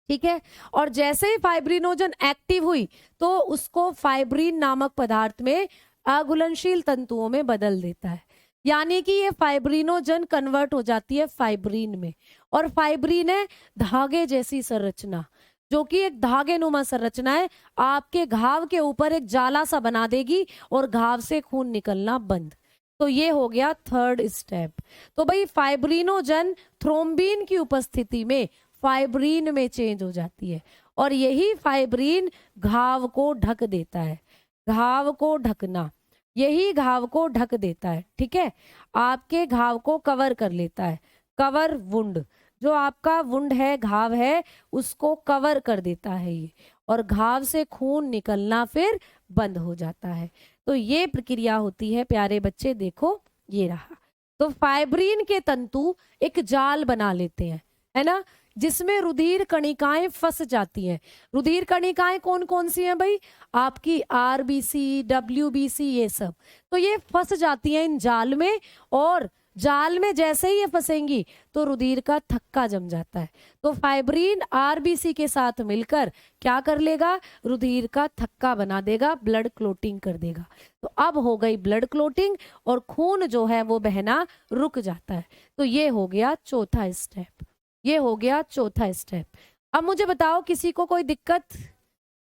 ठीक है, और जैसे ही फाइब्रिनोजन एक्टिव हुई तो उसको फाइब्रिन नामक पदार्थ में अघुलनशील तंतुओं में बदल देता है। यानी कि ये फाइब्रिनोजन कन्वर्ट हो जाती है फाइब्रिन में, और फाइब्रिन है धागे जैसी संरचना, जो कि एक धागे नुमा संरचना है, आपके घाव के ऊपर एक जाला सा बना देगी और घाव से खून निकलना बंद। तो ये हो गया थर्ड स्टेप। तो भाई फाइब्रिनोजन थ्रोम्बिन की उपस्थिति में फाइब्रिन में चेंज हो जाती है, और यही फाइब्रिन घाव को ढक देता है। घाव को ढकना, यही घाव को ढक देता है। ठीक है, आपके घाव को कवर कर लेता है। कवर वुंड, जो आपका वुंड है, घाव है, उसको कवर कर देता है ये, और घाव से खून निकलना फिर बंद हो जाता है। तो ये प्रक्रिया होती है प्यारे बच्चे, देखो ये रहा। तो फाइब्रिन के तंतु एक जाल बना लेते हैं, है ना, जिसमें रुधिर कणिकाएं फंस जाती हैं। रुधिर कणिकाएं कौन कौन सी हैं भाई, आपकी आरबीसी, डब्ल्यूबीसी, ये सब। तो ये फंस जाती हैं इन जाल में, और जाल में जैसे ही ये फंसेंगी तो रुधिर का थक्का जम जाता है। तो फाइब्रिन आरबीसी के साथ मिलकर क्या कर लेगा, रुधिर का थक्का बना देगा, ब्लड क्लोटिंग कर देगा। तो अब हो गई ब्लड क्लोटिंग, और खून जो है वो बहना रुक जाता है। तो ये हो गया चौथा स्टेप, ये हो गया चौथा स्टेप। अब मुझे बताओ, किसी को कोई दिक्कत,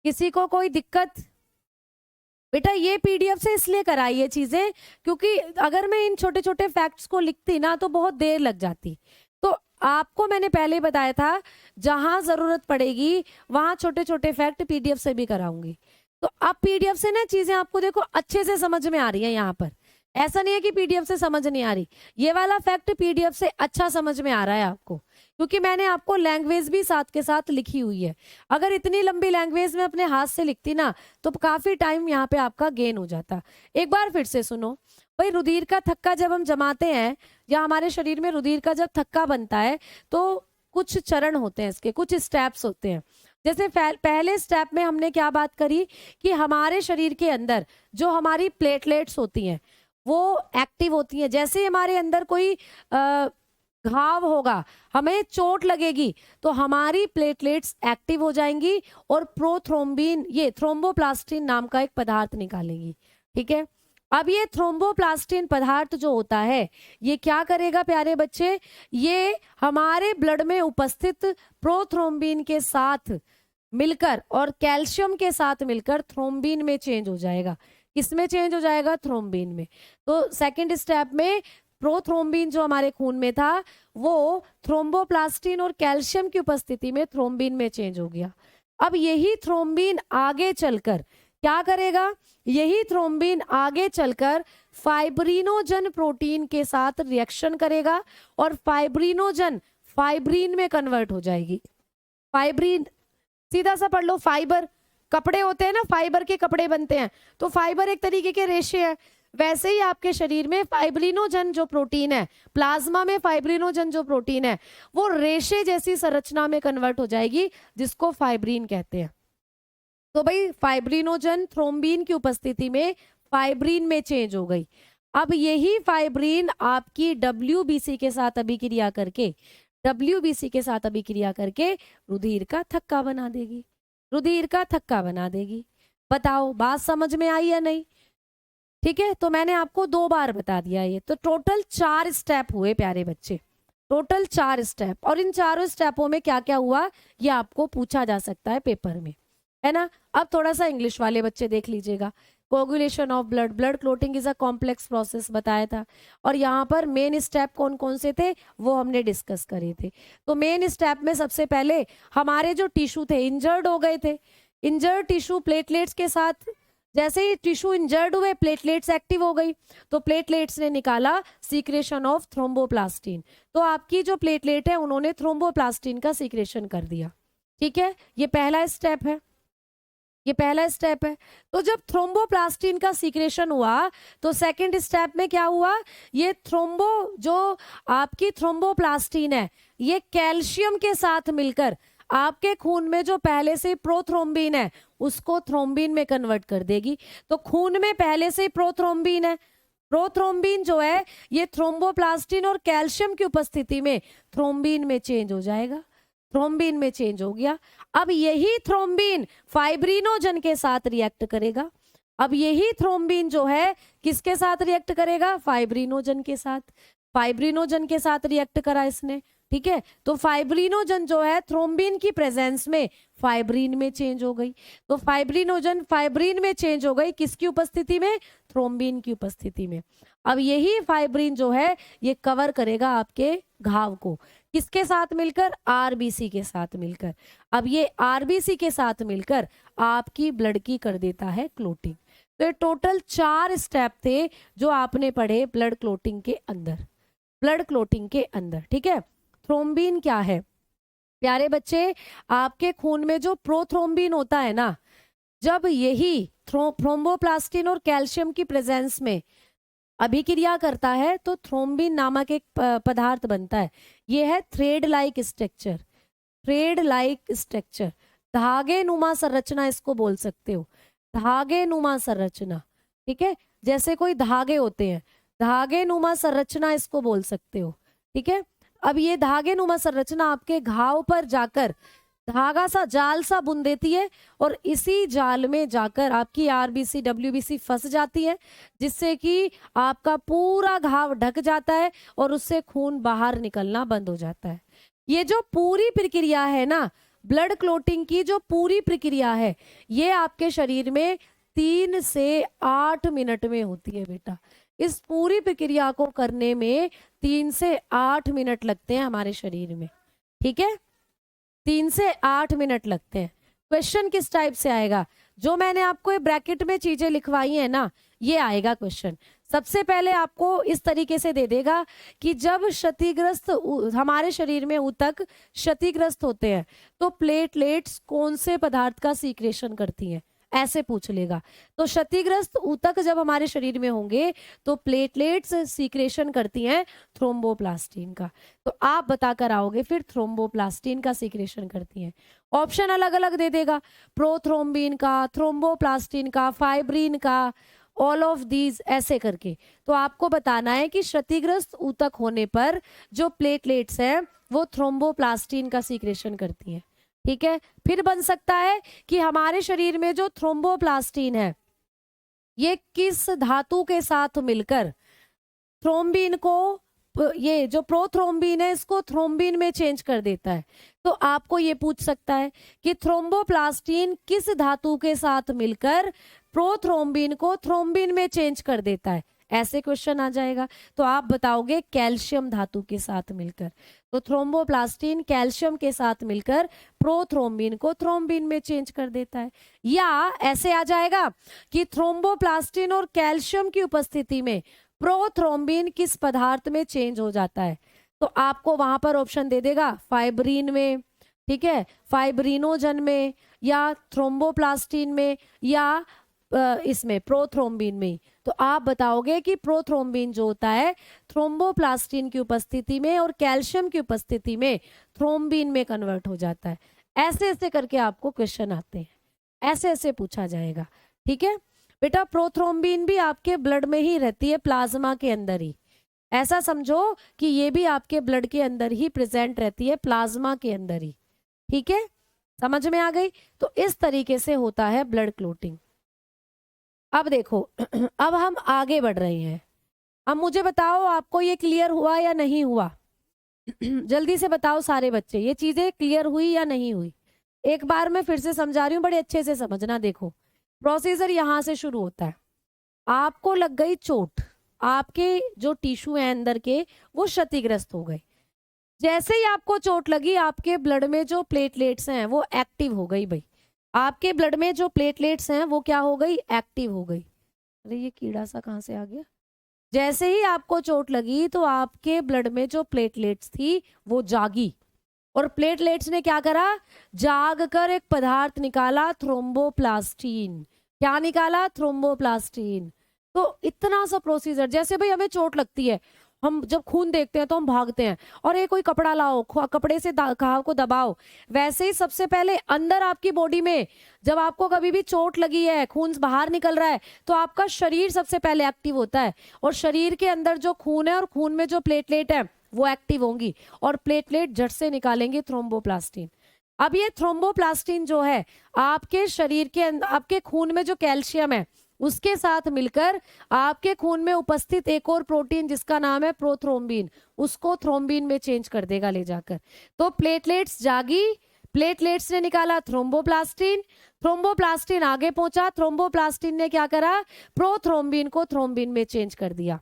किसी को कोई दिक्कत? बेटा ये पीडीएफ से इसलिए कराई ये चीजें, क्योंकि अगर मैं इन छोटे छोटे फैक्ट्स को लिखती ना तो बहुत देर लग जाती। तो आपको मैंने पहले बताया था, जहां जरूरत पड़ेगी वहां छोटे छोटे फैक्ट पीडीएफ से भी कराऊंगी। तो अब पीडीएफ से ना चीजें आपको देखो अच्छे से समझ में आ रही है। यहाँ पर ऐसा नहीं है कि पीडीएफ से समझ नहीं आ रही, ये वाला फैक्ट पीडीएफ से अच्छा समझ में आ रहा है आपको, क्योंकि मैंने आपको लैंग्वेज भी साथ के साथ लिखी हुई है। अगर इतनी लंबी लैंग्वेज में अपने हाथ से लिखती ना तो काफी टाइम यहाँ पे आपका गेन हो जाता। एक बार फिर से सुनो भाई, रुधिर का थक्का जब हम जमाते हैं, या हमारे शरीर में रुधिर का जब थक्का बनता है, तो कुछ चरण होते हैं, इसके कुछ स्टेप्स होते हैं। जैसे पहले स्टेप में हमने क्या बात करी कि हमारे शरीर के अंदर जो हमारी प्लेटलेट्स होती हैं वो एक्टिव होती हैं। जैसे हमारे अंदर कोई घाव होगा, हमें चोट लगेगी, तो हमारी प्लेटलेट्स एक्टिव हो जाएंगी और प्रोथ्रोम्बिन, ये थ्रोम्बोप्लास्टिन नाम का एक पदार्थ निकालेंगी। ठीक है, अब ये थ्रोम्बोप्लास्टिन पदार्थ जो होता है, ये क्या करेगा प्यारे बच्चे, ये हमारे ब्लड में उपस्थित प्रोथ्रोम्बिन के साथ मिलकर और कैल्शियम के साथ मिलकर थ्रोम्बिन में चेंज हो जाएगा। किसमें चेंज हो जाएगा, थ्रोम्बिन में। तो सेकंड स्टेप में प्रोथ्रोम्बिन जो हमारे खून में था वो थ्रोम्बोप्लास्टिन और कैल्शियम की उपस्थिति में थ्रोम्बिन में चेंज हो गया। अब यही थ्रोम्बिन आगे चलकर क्या करेगा, यही थ्रोम्बिन आगे चलकर फाइब्रिनोजन प्रोटीन के साथ रिएक्शन करेगा, और फाइब्रिनोजन फाइब्रिन में कन्वर्ट हो जाएगी। फाइब्रिन सीधा सा पढ़ लो, फाइबर कपड़े होते हैं ना, फाइबर के कपड़े बनते हैं, तो फाइबर एक तरीके के रेशे हैं। वैसे ही आपके शरीर में फाइब्रिनोजन जो प्रोटीन है, प्लाज्मा में फाइब्रिनोजन जो प्रोटीन है, वो रेशे जैसी संरचना में कन्वर्ट हो जाएगी, जिसको फाइब्रिन कहते हैं। तो भाई फाइब्रिनोजन थ्रोम्बिन की उपस्थिति में फाइब्रिन में चेंज हो गई। अब यही फाइब्रिन आपकी डब्ल्यूबीसी के साथ अभिक्रिया करके, डब्ल्यूबीसी के साथ अभिक्रिया करके रुधिर का थक्का बना देगी, रुधिर का थक्का बना देगी। बताओ बात समझ में आई या नहीं? ठीक है, तो मैंने आपको 2 बार बता दिया ये। तो टोटल 4 स्टेप हुए प्यारे बच्चे, टोटल 4 स्टेप। और इन चारों स्टेपों में क्या क्या हुआ ये आपको पूछा जा सकता है पेपर में, है ना। अब थोड़ा सा इंग्लिश वाले बच्चे देख लीजिएगा। Coagulation of blood, blood clotting is a complex process बताया था, और यहाँ पर मेन स्टेप कौन कौन से थे वो हमने डिस्कस करे थे। तो मेन स्टेप में सबसे पहले हमारे जो टिश्यू थे इंजर्ड हो गए थे, इंजर्ड टिश्यू प्लेटलेट्स के साथ जैसे ही टिश्यू इंजर्ड हुए प्लेटलेट्स एक्टिव हो गई, तो प्लेटलेट्स ने निकाला सीक्रेशन ऑफ थ्रोम्बोप्लास्टिन। तो आपकी जो प्लेटलेट है उन्होंने थ्रोम्बोप्लास्टिन का सीक्रेशन कर दिया। ठीक है, ये पहला स्टेप है, ये पहला स्टेप है। तो जब थ्रोम्बोप्लास्टिन का सीक्रेशन हुआ तो सेकंड स्टेप में क्या हुआ, ये जो आपकी थ्रोम्बोप्लास्टिन है ये कैल्शियम के साथ मिलकर आपके खून में जो पहले से प्रोथ्रोम्बिन है उसको थ्रोम्बिन में कन्वर्ट कर देगी। तो खून में पहले से प्रोथ्रोम्बिन है, प्रोथ्रोम्बिन जो है ये थ्रोम्बोप्लास्टिन और कैल्शियम की उपस्थिति में थ्रोम्बिन में चेंज हो जाएगा, थ्रोम्बिन में चेंज हो गया। अब यही थ्रोम्बिन फाइब्रिनोजन के साथ रिएक्ट करेगा। अब यही थ्रोम्बिन जो है किसके साथ रिएक्ट करेगा, फाइब्रिनोजन के साथ। फाइब्रिनोजन के साथ रिएक्ट करा इसने, ठीक है। तो फाइब्रिनोजन जो है थ्रोम्बिन की प्रेजेंस में फाइब्रिन में चेंज हो गई। तो फाइब्रिनोजन फाइब्रिन में चेंज हो गई, किसकी उपस्थिति में, थ्रोम्बिन की उपस्थिति में। अब यही फाइब्रिन जो है ये कवर करेगा आपके घाव को, किसके साथ मिलकर, आरबीसी के साथ मिलकर। अब ये आरबीसी के साथ मिलकर आपकी ब्लड की कर देता है क्लोटिंग। तो ये टोटल 4 स्टेप थे जो आपने पढ़े ब्लड क्लोटिंग के अंदर, ब्लड क्लोटिंग के अंदर, ठीक है। थ्रोम्बिन क्या है प्यारे बच्चे, आपके खून में जो प्रोथ्रोम्बिन होता है ना, जब यही थ्रोम्बोप्लास्टिन और कैल्शियम की प्रेजेंस में अभिक्रिया करता है तो थ्रोम्बिन नामक एक पदार्थ बनता है। यह है thread like structure, thread like structure, धागे नुमा संरचना इसको बोल सकते हो, धागे नुमा संरचना, ठीक है। जैसे कोई धागे होते हैं, धागे नुमा संरचना इसको बोल सकते हो, ठीक है। अब ये धागे नुमा संरचना आपके घाव पर जाकर धागा सा जाल सा बुन देती है और इसी जाल में जाकर आपकी आरबीसी डब्ल्यूबीसी फंस जाती है, जिससे कि आपका पूरा घाव ढक जाता है और उससे खून बाहर निकलना बंद हो जाता है। ये जो पूरी प्रक्रिया है ना, ब्लड क्लोटिंग की जो पूरी प्रक्रिया है, ये आपके शरीर में 3 से 8 मिनट में होती है बेटा। इस पूरी प्रक्रिया को करने में 3 से 8 मिनट लगते हैं हमारे शरीर में, ठीक है। 3 से 8 मिनट लगते हैं। क्वेश्चन किस टाइप से आएगा, जो मैंने आपको ये ब्रैकेट में चीजें लिखवाई है ना, ये आएगा क्वेश्चन। सबसे पहले आपको इस तरीके से दे देगा कि जब क्षतिग्रस्त हमारे शरीर में ऊतक क्षतिग्रस्त होते हैं तो प्लेटलेट्स कौन से पदार्थ का सीक्रेशन करती हैं, ऐसे पूछ लेगा। तो क्षतिग्रस्त ऊतक जब हमारे शरीर में होंगे तो प्लेटलेट्स सीक्रेशन करती हैं थ्रोम्बोप्लास्टिन का। तो आप बताकर आओगे फिर थ्रोम्बोप्लास्टिन का सीक्रेशन करती हैं। ऑप्शन अलग अलग दे देगा, प्रोथ्रोम्बिन का, थ्रोम्बोप्लास्टिन का, फाइब्रिन का, ऑल ऑफ दीज ऐसे करके। तो आपको बताना है कि क्षतिग्रस्त ऊतक होने पर जो प्लेटलेट्स हैं वो थ्रोम्बोप्लास्टिन का सीक्रेशन करती हैं, ठीक है। फिर बन सकता है कि हमारे शरीर में जो थ्रोम्बोप्लास्टिन है ये किस धातु के साथ मिलकर थ्रोम्बिन को, ये जो प्रोथ्रोम्बिन है इसको थ्रोम्बिन में चेंज कर देता है। तो आपको ये पूछ सकता है कि थ्रोम्बोप्लास्टिन किस धातु के साथ मिलकर प्रोथ्रोम्बिन को थ्रोम्बिन में चेंज कर देता है, ऐसे क्वेश्चन आ जाएगा। तो आप बताओगे कैल्शियम धातु के साथ मिलकर। तो थ्रोम्बोप्लास्टिन कैल्शियम के साथ मिलकर प्रोथ्रोम्बिन को थ्रोम्बिन में चेंज कर देता है। या ऐसे आ जाएगा कि थ्रोम्बोप्लास्टिन और कैल्शियम की उपस्थिति में प्रोथ्रोम्बिन किस पदार्थ में चेंज हो जाता है। तो आपको वहां पर ऑप्शन दे देगा फाइब्रिन में, ठीक है, फाइब्रिनोजन में, या थ्रोम्बोप्लास्टिन में, या इसमें प्रोथ्रोम्बिन में। तो आप बताओगे कि प्रोथ्रोम्बिन जो होता है थ्रोम्बोप्लास्टिन की उपस्थिति में और कैल्शियम की उपस्थिति में थ्रोम्बिन में कन्वर्ट हो जाता है। ऐसे ऐसे करके आपको क्वेश्चन आते हैं, ऐसे ऐसे पूछा जाएगा, ठीक है बेटा। प्रोथ्रोम्बिन भी आपके ब्लड में ही रहती है, प्लाज्मा के अंदर ही। ऐसा समझो कि ये भी आपके ब्लड के अंदर ही प्रेजेंट रहती है, प्लाज्मा के अंदर ही, ठीक है, समझ में आ गई। तो इस तरीके से होता है ब्लड क्लोटिंग। अब देखो अब हम आगे बढ़ रहे हैं। अब मुझे बताओ आपको ये क्लियर हुआ या नहीं हुआ जल्दी से बताओ सारे बच्चे, ये चीजें क्लियर हुई या नहीं हुई। एक बार मैं फिर से समझा रही हूँ, बड़े अच्छे से समझना। देखो प्रोसीजर यहाँ से शुरू होता है। आपको लग गई चोट, आपके जो टिश्यू है अंदर के वो क्षतिग्रस्त हो गए। जैसे ही आपको चोट लगी आपके ब्लड में जो प्लेटलेट्स हैं वो एक्टिव हो गई भाई। आपके ब्लड में जो प्लेटलेट्स हैं वो क्या हो गई, एक्टिव हो गई। अरे ये कीड़ा सा कहाँ से आ गया। जैसे ही आपको चोट लगी तो आपके ब्लड में जो प्लेटलेट्स थी वो जागी, और प्लेटलेट्स ने क्या करा, जाग कर एक पदार्थ निकाला, थ्रोम्बोप्लास्टिन। क्या निकाला, थ्रोम्बोप्लास्टिन। तो इतना सा प्रोसीजर, जैसे भाई हमें चोट लगती है, हम जब खून देखते हैं तो हम भागते हैं, और ये कोई कपड़ा लाओ, कपड़े से घाव को दबाओ। वैसे ही सबसे पहले अंदर आपकी बॉडी में जब आपको कभी भी चोट लगी है, खून बाहर निकल रहा है, तो आपका शरीर सबसे पहले एक्टिव होता है, और शरीर के अंदर जो खून है और खून में जो प्लेटलेट है वो एक्टिव होंगी, और प्लेटलेट जड़ से निकालेंगे थ्रोम्बोप्लास्टिन। अब ये थ्रोम्बोप्लास्टिन जो है आपके शरीर के आपके खून में जो कैल्शियम है उसके साथ मिलकर आपके खून में उपस्थित एक और प्रोटीन जिसका नाम है प्रोथ्रोम्बिन, उसको थ्रोम्बिन में चेंज कर देगा ले जाकर। तो प्लेटलेट्स जागी, प्लेटलेट्स ने निकाला थ्रोम्बोप्लास्टिन, थ्रोम्बोप्लास्टिन आगे पहुंचा, थ्रोम्बोप्लास्टिन ने क्या करा, प्रोथ्रोम्बिन को थ्रोम्बिन में चेंज कर दिया।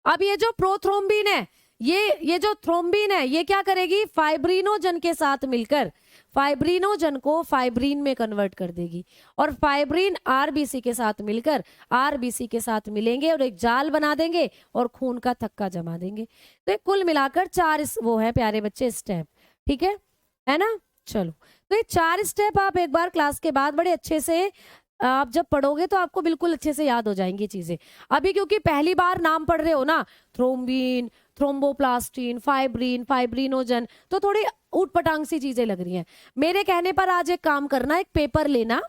अब ये जो प्रोथ्रोम्बिन है, ये जो थ्रोम्बिन है ये क्या करेगी, फाइब्रिनोजन के साथ मिलकर फाइब्रिनोजन को फाइब्रिन में कन्वर्ट कर देगी, और फाइब्रिन आरबीसी के साथ मिलकर आरबीसी के साथ मिलेंगे और एक जाल बना देंगे और खून का थक्का जमा देंगे। तो कुल मिलाकर 4 वो है प्यारे बच्चे स्टेप, ठीक है ना। चलो, तो ये 4 स्टेप आप एक बार क्लास के बाद बड़े अच्छे से आप जब पढ़ोगे तो आपको बिल्कुल अच्छे से याद हो जाएंगी चीजें। अभी क्योंकि पहली बार नाम पढ़ रहे हो ना, थ्रोम्बिन, थ्रोम्बोप्लास्टिन, फाइब्रिन, फाइब्रिनोजन, तो थोड़ी ऊटपटांग सी चीजें लग रही हैं। मेरे कहने पर आज एक काम करना, एक पेपर लेना,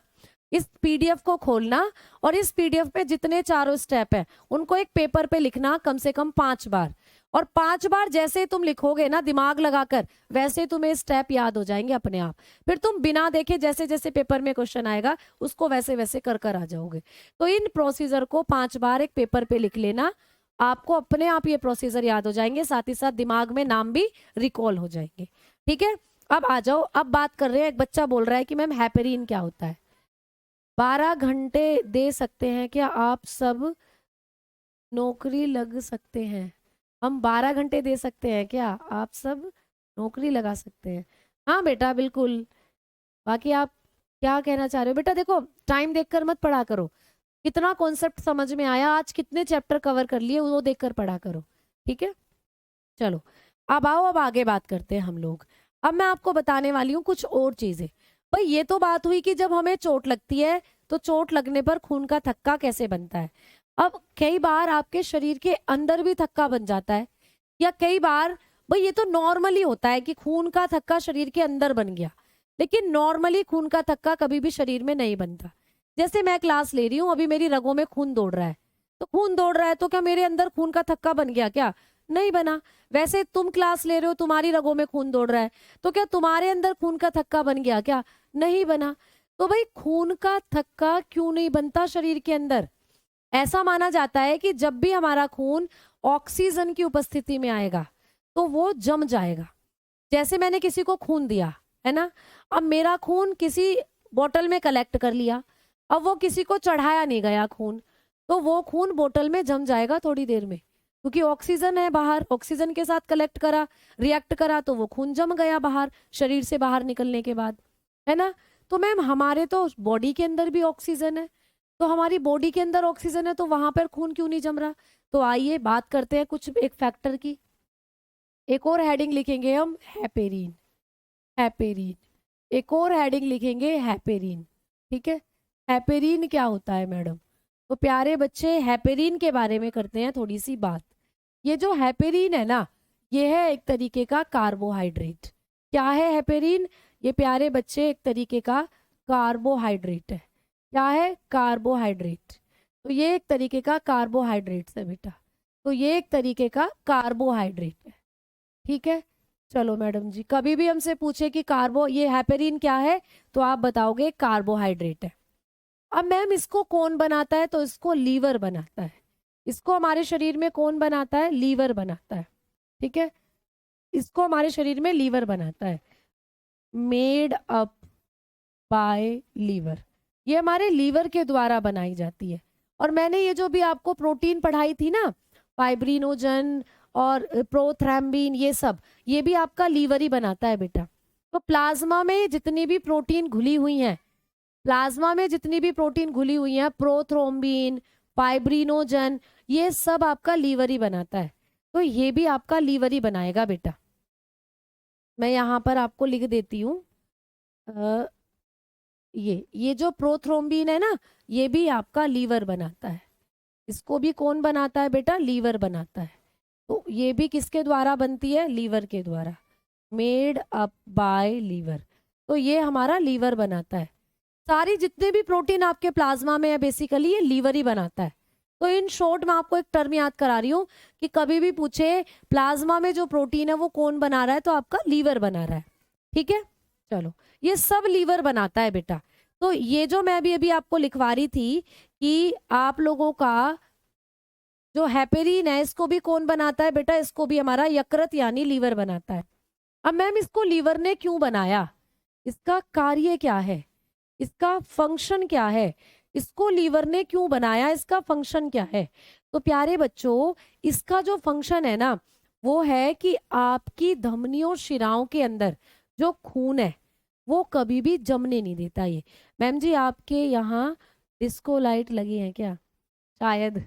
इस पीडीएफ को खोलना, और इस पीडीएफ पे जितने चारों स्टेप है उनको एक पेपर पे लिखना कम से कम 5 बार, और 5 बार जैसे तुम लिखोगे ना दिमाग लगाकर, वैसे तुम्हें स्टेप याद हो जाएंगे अपने आप। फिर तुम बिना देखे जैसे जैसे पेपर में क्वेश्चन आएगा उसको वैसे वैसे कर कर आ जाओगे। तो इन प्रोसीजर को 5 बार एक पेपर पे लिख लेना, आपको अपने आप ये प्रोसीजर याद हो जाएंगे, साथ ही साथ दिमाग में नाम भी रिकॉल हो जाएंगे। ठीक है, अब आ जाओ, अब बात कर रहे हैं। एक बच्चा बोल रहा है कि मैम हैपेरिन क्या होता है। 12 घंटे दे सकते हैं क्या आप सब, नौकरी लग सकते हैं। हम 12 घंटे दे सकते हैं क्या आप सब, नौकरी लगा सकते हैं। हाँ बेटा बिल्कुल। बाकी आप क्या कहना चाह रहे हो बेटा, देखो टाइम देखकर मत पढ़ा करो, कितना कॉन्सेप्ट समझ में आया, आज कितने चैप्टर कवर कर लिए वो देखकर पढ़ा करो, ठीक है। चलो अब आओ, अब आगे बात करते हैं हम लोग। अब मैं आपको बताने वाली हूँ कुछ और चीजें। भाई ये तो बात हुई कि जब हमें चोट लगती है तो चोट लगने पर खून का थक्का कैसे बनता है। अब कई बार आपके शरीर के अंदर भी थक्का बन जाता है, या कई बार भाई ये तो नॉर्मली होता है कि खून का थक्का शरीर के अंदर बन गया, लेकिन नॉर्मली खून का थक्का कभी भी शरीर में नहीं बनता। जैसे मैं क्लास ले रही हूँ, अभी मेरी रगों में खून दौड़ रहा है, तो खून दौड़ रहा है तो क्या मेरे अंदर खून का थक्का बन गया क्या, नहीं बना। वैसे तुम क्लास ले रहे हो, तुम्हारी रगों में खून दौड़ रहा है, तो क्या तुम्हारे अंदर खून का थक्का बन गया क्या, नहीं बना। तो भाई खून का थक्का क्यों नहीं बनता शरीर के अंदर, ऐसा माना जाता है कि जब भी हमारा खून ऑक्सीजन की उपस्थिति में आएगा तो वो जम जाएगा। जैसे मैंने किसी को खून दिया है ना, अब मेरा खून किसी बोतल में कलेक्ट कर लिया, अब वो किसी को चढ़ाया नहीं गया खून, तो वो खून बोतल में जम जाएगा थोड़ी देर में, क्योंकि ऑक्सीजन है बाहर, ऑक्सीजन के साथ कलेक्ट करा, रिएक्ट करा, तो वो खून जम गया बाहर, शरीर से बाहर निकलने के बाद, है ना। तो मैम हमारे तो बॉडी के अंदर भी ऑक्सीजन है, तो हमारी बॉडी के अंदर ऑक्सीजन है तो वहां पर खून क्यों नहीं जम रहा। तो आइए बात करते हैं कुछ एक फैक्टर की। एक और हेडिंग लिखेंगे हम, हैपेरिन, हैपेरिन, एक और हेडिंग लिखेंगे हैपेरिन, ठीक है। हैपेरिन क्या होता है मैडम, तो प्यारे बच्चे हैपेरिन के बारे में करते हैं थोड़ी सी बात। ये जो हैपेरिन है ना, ये है एक तरीके का कार्बोहाइड्रेट। क्या है हैपेरिन, ये प्यारे बच्चे एक तरीके का कार्बोहाइड्रेट है। क्या है, कार्बोहाइड्रेट। तो ये एक तरीके का कार्बोहाइड्रेट है बेटा, तो ये एक तरीके का कार्बोहाइड्रेट है, ठीक है। चलो मैडम जी, कभी भी हमसे पूछे कि ये हैपेरिन क्या है, तो आप बताओगे कार्बोहाइड्रेट है। अब मैम इसको कौन बनाता है, तो इसको लीवर बनाता है। इसको हमारे शरीर में कौन बनाता है, लीवर बनाता है, ठीक है। इसको हमारे शरीर में लीवर बनाता है, मेड अप बाय लीवर, ये हमारे लीवर के द्वारा बनाई जाती है। और मैंने ये जो भी आपको प्रोटीन पढ़ाई थी ना, फाइब्रिनोजन और प्रोथ्रैम्बिन, ये सब ये भी आपका लीवर ही बनाता है बेटा। तो प्लाज्मा में जितनी भी प्रोटीन घुली हुई हैं प्लाज्मा में जितनी भी प्रोटीन घुली हुई है, प्रोथ्रोम्बिन, फाइब्रिनोजन, ये सब आपका लीवर ही बनाता है। तो ये भी आपका लीवर ही बनाएगा बेटा। मैं यहाँ पर आपको लिख देती हूँ, ये जो प्रोथ्रोम्बिन है ना, ये भी आपका लीवर बनाता है। इसको भी कौन बनाता है बेटा? लीवर बनाता है। तो ये भी किसके द्वारा बनती है? लीवर के द्वारा, मेड अप बाय लीवर। तो ये हमारा लीवर बनाता है। सारी जितने भी प्रोटीन आपके प्लाज्मा में है बेसिकली ये लीवर ही बनाता है। तो इन शॉर्ट मैं आपको एक टर्म याद करा रही हूँ कि कभी भी पूछे प्लाज्मा में जो प्रोटीन है वो कौन बना रहा है, तो आपका लीवर बना रहा है। ठीक है, चलो, ये सब लीवर बनाता है बेटा। तो ये जो मैं अभी अभी आपको लिखवा रही थी कि आप लोगों का जो हेपेरिन है इसको भी कौन बनाता है बेटा? इसको भी हमारा यकृत यानी लीवर बनाता है। अब मैम इसको लीवर ने क्यों बनाया, इसका कार्य क्या है, इसका फंक्शन क्या है, इसको लीवर ने क्यों बनाया, इसका फंक्शन क्या है? तो प्यारे बच्चों, इसका जो फंक्शन है ना वो है कि आपकी धमनियों शिराओं के अंदर जो खून है वो कभी भी जमने नहीं देता। ये मैम जी आपके यहाँ डिस्को लाइट लगी है क्या? शायद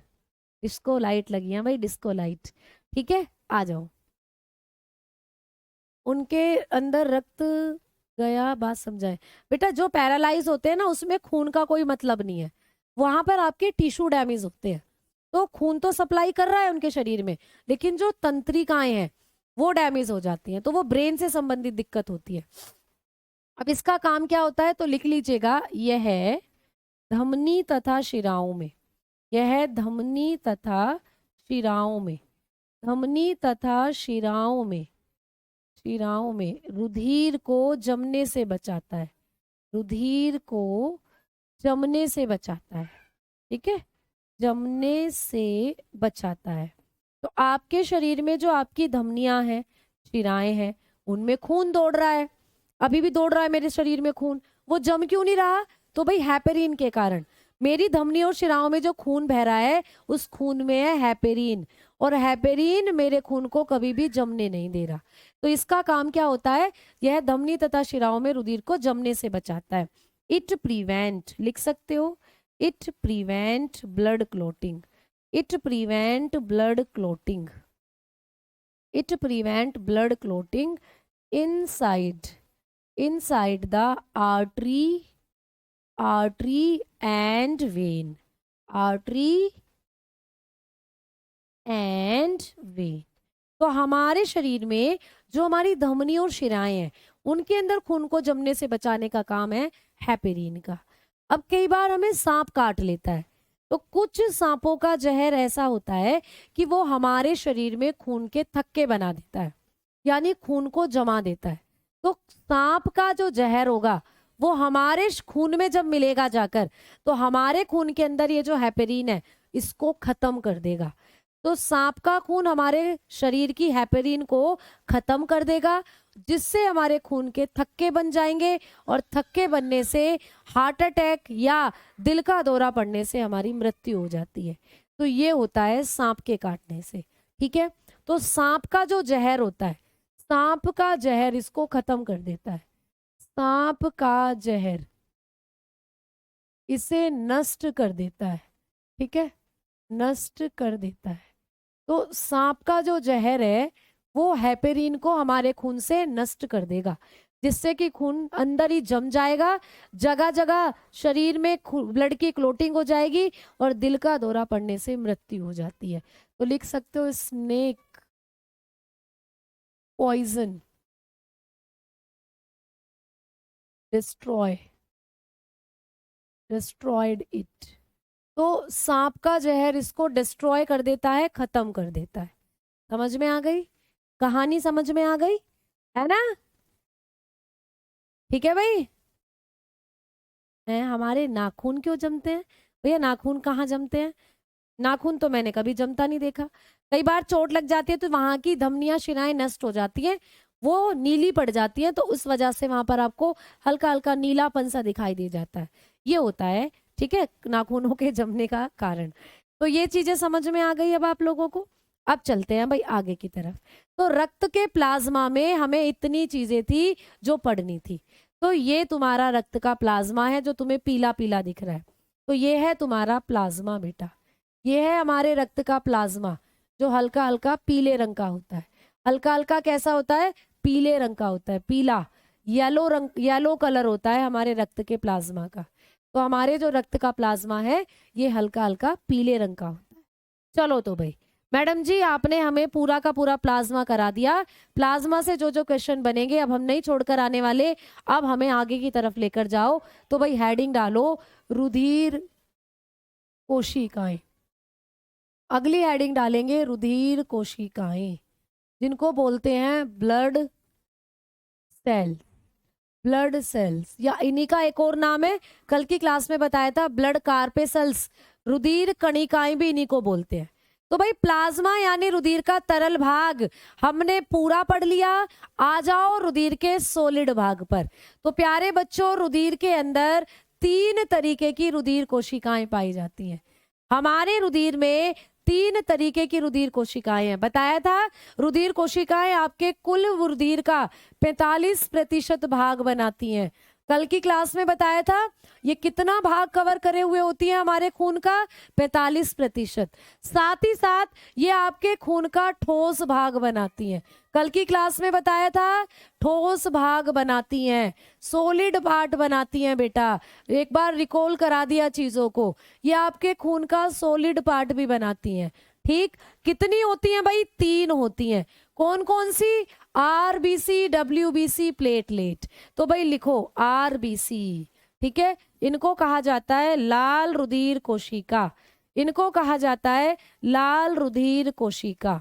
डिस्को लाइट लगी है भाई, डिस्को लाइट। ठीक है, आ जाओ। उनके अंदर रक्त गया, बात समझाए बेटा। जो पैरालाइज होते हैं ना उसमें खून का कोई मतलब नहीं है, वहां पर आपके टिश्यू डैमेज होते हैं। तो खून तो सप्लाई कर रहा है उनके शरीर में, लेकिन जो तंत्रिकाएं हैं वो डैमेज हो जाती हैं, तो वो ब्रेन से संबंधित दिक्कत होती है। अब इसका काम क्या होता है तो लिख लीजिएगा, यह है धमनी तथा शिराओं में, यह है धमनी तथा शिराओं में, धमनी तथा शिराओं में, शिराओं में रुधिर को जमने से बचाता है, रुधिर को जमने से बचाता है। ठीक है, जमने से बचाता है। तो आपके शरीर में जो आपकी धमनियां हैं, शिराएं हैं, उनमें खून दौड़ रहा है, अभी भी दौड़ रहा है मेरे शरीर में खून। वो जम क्यों नहीं रहा? तो भाई हेपेरिन के कारण। मेरी धमनियों और शिराओं में जो खून बह रहा है उस खून में है हेपेरिन, और हेपेरिन मेरे खून को कभी भी जमने नहीं दे रहा। तो इसका काम क्या होता है? यह धमनी तथा शिराओं में रुधिर को जमने से बचाता है। इट प्रिवेंट, लिख सकते हो, it prevent blood clotting, it prevent blood clotting, it prevent blood clotting inside, inside the artery and vein, artery and vein। तो हमारे शरीर में जो हमारी धमनी और शिराएं हैं उनके अंदर खून को जमने से बचाने का काम है हेपेरिन का। अब कई बार हमें सांप काट लेता है, तो कुछ सांपों का जहर ऐसा होता है कि वो हमारे शरीर में खून के थक्के बना देता है, यानी खून को जमा देता है। तो सांप का जो जहर होगा वो हमारे खून में जब मिलेगा जाकर, तो हमारे खून के अंदर ये जो हेपेरिन है इसको खत्म कर देगा। तो सांप का खून हमारे शरीर की हेपेरिन को खत्म कर देगा, जिससे हमारे खून के थक्के बन जाएंगे, और थक्के बनने से हार्ट अटैक या दिल का दौरा पड़ने से हमारी मृत्यु हो जाती है। तो ये होता है सांप के काटने से। ठीक है, तो सांप का जो जहर होता है, सांप का जहर इसको खत्म कर देता है, सांप का जहर इसे नष्ट कर देता है। ठीक है, नष्ट कर देता है। तो सांप का जो जहर है वो हेपेरिन को हमारे खून से नष्ट कर देगा, जिससे कि खून अंदर ही जम जाएगा, जगह जगह शरीर में ब्लड की क्लोटिंग हो जाएगी और दिल का दौरा पड़ने से मृत्यु हो जाती है। तो लिख सकते हो स्नेक पॉइजन डिस्ट्रॉयड इट। तो सांप का जहर इसको डिस्ट्रॉय कर देता है, खत्म कर देता है। समझ में आ गई कहानी? समझ में आ गई है ना? ठीक है भाई। हमारे नाखून क्यों जमते हैं भैया? नाखून कहाँ जमते हैं? नाखून तो मैंने कभी जमता नहीं देखा। कई बार चोट लग जाती है तो वहां की धमनियां शिराएं नष्ट हो जाती हैं, वो नीली पड़ जाती है, तो उस वजह से वहां पर आपको हल्का हल्का नीलापन सा दिखाई दे जाता है। ये होता है, ठीक है, नाखूनों के जमने का कारण। तो ये चीजें समझ में आ गई अब आप लोगों को। अब चलते हैं भाई आगे की तरफ। तो रक्त के प्लाज्मा में हमें इतनी चीजें थी जो पढ़नी थी। तो ये तुम्हारा रक्त का प्लाज्मा है जो तुम्हें पीला पीला दिख रहा है। तो ये है तुम्हारा प्लाज्मा बेटा, ये है हमारे रक्त का प्लाज्मा जो हल्का हल्का पीले रंग का होता है। हल्का हल्का कैसा होता है? पीले रंग का होता है, पीला येलो रंग, येलो कलर होता है हमारे रक्त के प्लाज्मा का। तो हमारे जो रक्त का प्लाज्मा है ये हल्का हल्का पीले रंग का होता है। चलो तो भाई मैडम जी आपने हमें पूरा का पूरा प्लाज्मा करा दिया। प्लाज्मा से जो जो क्वेश्चन बनेंगे अब हम नहीं छोड़कर आने वाले, अब हमें आगे की तरफ लेकर जाओ। तो भाई हेडिंग डालो रुधिर कोशिकाएं। अगली हेडिंग डालेंगे रुधिर कोशिकाएं, जिनको बोलते हैं ब्लड सेल, ब्लड सेल्स, या इन्हीं का एक और नाम है, कल की क्लास में बताया था, ब्लड कार्पेसल्स, रुधिर कणिकाएं भी इन्हीं को बोलते हैं। तो भाई प्लाज्मा यानी रुधिर का तरल भाग हमने पूरा पढ़ लिया। आ जाओ रुधिर के सॉलिड भाग पर। तो प्यारे बच्चों रुधिर के अंदर 3 तरीके की रुधिर कोशिकाएं पाई जाती हैं। हमारे रुधिर में 3 तरीके की रुधिर कोशिकाएं हैं। बताया था रुधिर कोशिकाएं आपके कुल रुधिर का 45% भाग बनाती हैं। कल की क्लास में बताया था ये कितना भाग कवर करे हुए होती है हमारे खून का? 45%। साथ ही साथ ये आपके खून का ठोस भाग बनाती हैं। कल की क्लास में बताया था ठोस भाग बनाती हैं, सॉलिड पार्ट बनाती हैं बेटा। एक बार रिकॉल करा दिया चीजों को, ये आपके खून का सॉलिड पार्ट भी बनाती हैं। ठीक, कितनी होती हैं भाई? 3 होती हैं। कौन कौन सी? RBC, WBC, platelet. तो भाई लिखो आरबीसी, ठीक है, इनको कहा जाता है लाल रुधिर कोशिका, इनको कहा जाता है लाल रुधिर कोशिका,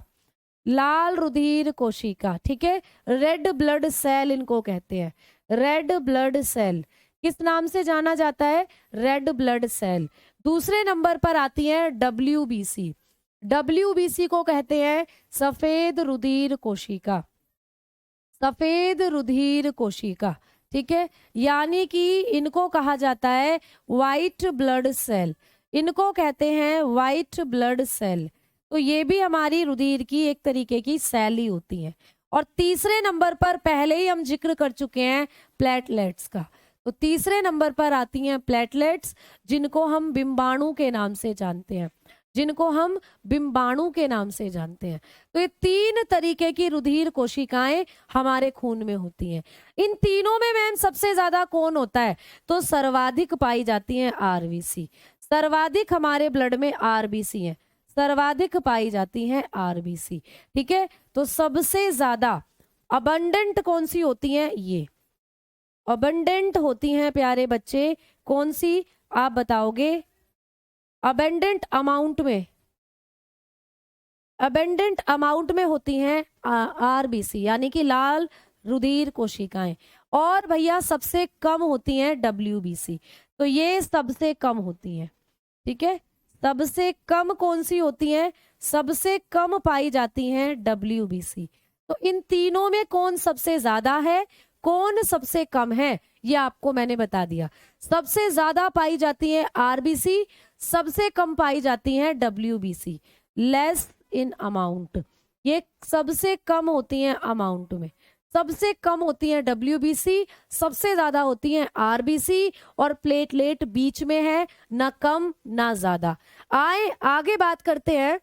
लाल रुधिर कोशिका, ठीक है। रेड ब्लड सेल इनको कहते हैं, रेड ब्लड सेल किस नाम से जाना जाता है? Red blood cell. दूसरे नंबर पर आती है डब्ल्यूबीसी, डब्ल्यूबीसी को कहते हैं सफेद रुधिर कोशिका, सफेद रुधिर कोशिका, ठीक है। यानी कि इनको कहा जाता है व्हाइट ब्लड सेल, इनको कहते हैं व्हाइट ब्लड सेल। तो ये भी हमारी रुधिर की एक तरीके की सेल ही होती है। और तीसरे नंबर पर पहले ही हम जिक्र कर चुके हैं प्लेटलेट्स का। तो तीसरे नंबर पर आती हैं प्लेटलेट्स, जिनको हम बिंबाणु के नाम से जानते हैं, जिनको हम बिंबाणु के नाम से जानते हैं। तो ये 3 तरीके की रुधिर कोशिकाएं हमारे खून में होती हैं। इन तीनों में मैम सबसे ज्यादा कौन होता है? तो सर्वाधिक पाई जाती हैं आरबीसी, सर्वाधिक हमारे ब्लड में आरबीसी है, सर्वाधिक पाई जाती हैं आरबीसी, ठीक है। तो सबसे ज्यादा अबंडेंट कौन सी होती हैं? ये अबंडेंट होती हैं प्यारे बच्चे, कौन सी आप बताओगे? अबेंडेंट अमाउंट में, अबेंडेंट अमाउंट में होती हैं आरबीसी यानी कि लाल रुधिर कोशिकाएं। और भैया सबसे कम होती हैं डब्ल्यूबीसी। तो ये सबसे कम होती हैं, ठीक है। सबसे कम कौन सी होती हैं? सबसे कम पाई जाती हैं डब्ल्यूबीसी। तो इन तीनों में कौन सबसे ज्यादा है, कौन सबसे कम है, ये आपको मैंने बता दिया। सबसे ज्यादा पाई जाती है आरबीसी, सबसे कम पाई जाती हैं डब्ल्यूबीसी, लेस इन अमाउंट। ये सबसे कम होती हैं अमाउंट में, सबसे कम होती हैं डब्ल्यूबीसी, सबसे ज्यादा होती हैं आरबीसी, और प्लेटलेट बीच में है, ना कम ना ज्यादा। आए आगे बात करते हैं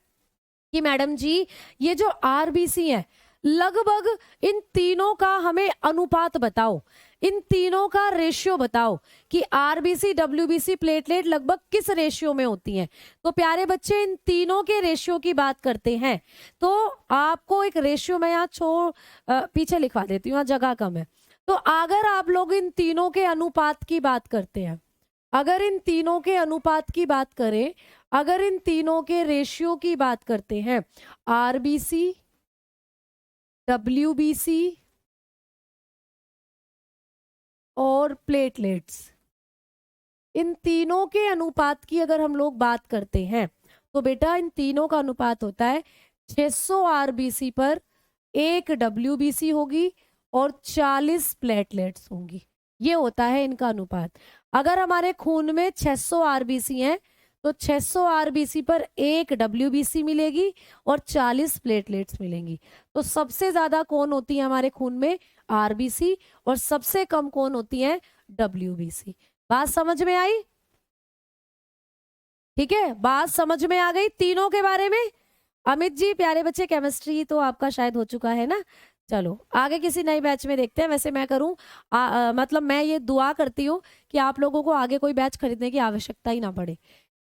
कि मैडम जी ये जो आरबीसी है लगभग इन तीनों का हमें अनुपात बताओ, इन तीनों का रेशियो बताओ कि आरबीसी, डब्ल्यूबीसी, प्लेटलेट लगभग किस रेशियो में होती हैं। तो प्यारे बच्चे इन तीनों के रेशियो की बात करते हैं। तो आपको एक रेशियो में यहाँ पीछे लिखवा देती हूँ, यहाँ जगह कम है। तो अगर आप लोग इन तीनों के अनुपात की बात करते हैं, अगर इन तीनों के अनुपात की बात करें, अगर इन तीनों के रेशियो की बात करते हैं, आरबीसी, डब्ल्यूबीसी और प्लेटलेट्स, इन तीनों के अनुपात की अगर हम लोग बात करते हैं तो बेटा इन तीनों का अनुपात होता है 600 आरबीसी पर 1 डब्ल्यूबीसी होगी और 40 प्लेटलेट्स होंगी। ये होता है इनका अनुपात। अगर हमारे खून में 600 आरबीसी हैं तो 600 आरबीसी पर 1 डब्ल्यूबीसी मिलेगी और 40 प्लेटलेट्स मिलेंगी। तो सबसे ज्यादा कौन होती है हमारे खून में? आरबीसी। और सबसे कम कौन होती है? डब्ल्यूबीसी। बात समझ में आई? ठीक है, बात समझ में आ गई तीनों के बारे में? अमित जी, प्यारे बच्चे, केमिस्ट्री तो आपका शायद हो चुका है ना। चलो आगे किसी नए बैच में देखते हैं। वैसे मैं करूं मतलब मैं ये दुआ करती हूँ कि आप लोगों को आगे कोई बैच खरीदने की आवश्यकता ही ना पड़े।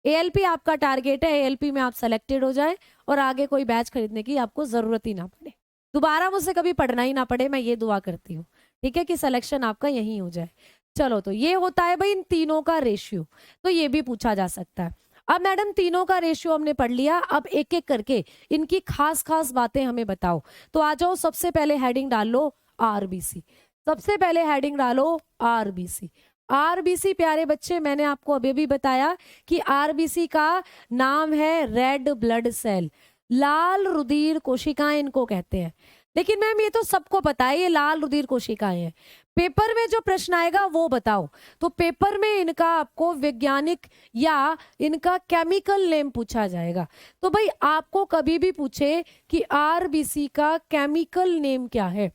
एएलपी आपका टारगेट है, एएलपी में आप सेलेक्टेड हो जाए और आगे कोई बैच खरीदने की आपको जरूरत ही ना पड़े, दोबारा मुझसे कभी पढ़ना ही ना पड़े। मैं ये दुआ करती हूँ, ठीक है, कि सिलेक्शन आपका यही हो जाए। चलो, तो ये होता है भाई इन तीनों का रेशियो। तो ये भी पूछा जा सकता है। अब मैडम तीनों का रेशियो हमने पढ़ लिया, अब एक एक करके इनकी खास खास बातें हमें बताओ। तो आ जाओ, सबसे पहले हेडिंग डाल लो आरबीसी। सबसे पहले हेडिंग डालो आरबीसी। आरबीसी प्यारे बच्चे, मैंने आपको अभी भी बताया कि आरबीसी का नाम है रेड ब्लड सेल, लाल रुधिर कोशिकाएं इनको कहते हैं। लेकिन मैम ये तो सबको पता है ये लाल रुधिर कोशिकाएं हैं, पेपर में जो प्रश्न आएगा वो बताओ। तो पेपर में इनका आपको वैज्ञानिक या इनका केमिकल नेम पूछा जाएगा। तो भाई आपको कभी भी पूछे कि आरबीसी का केमिकल नेम क्या है,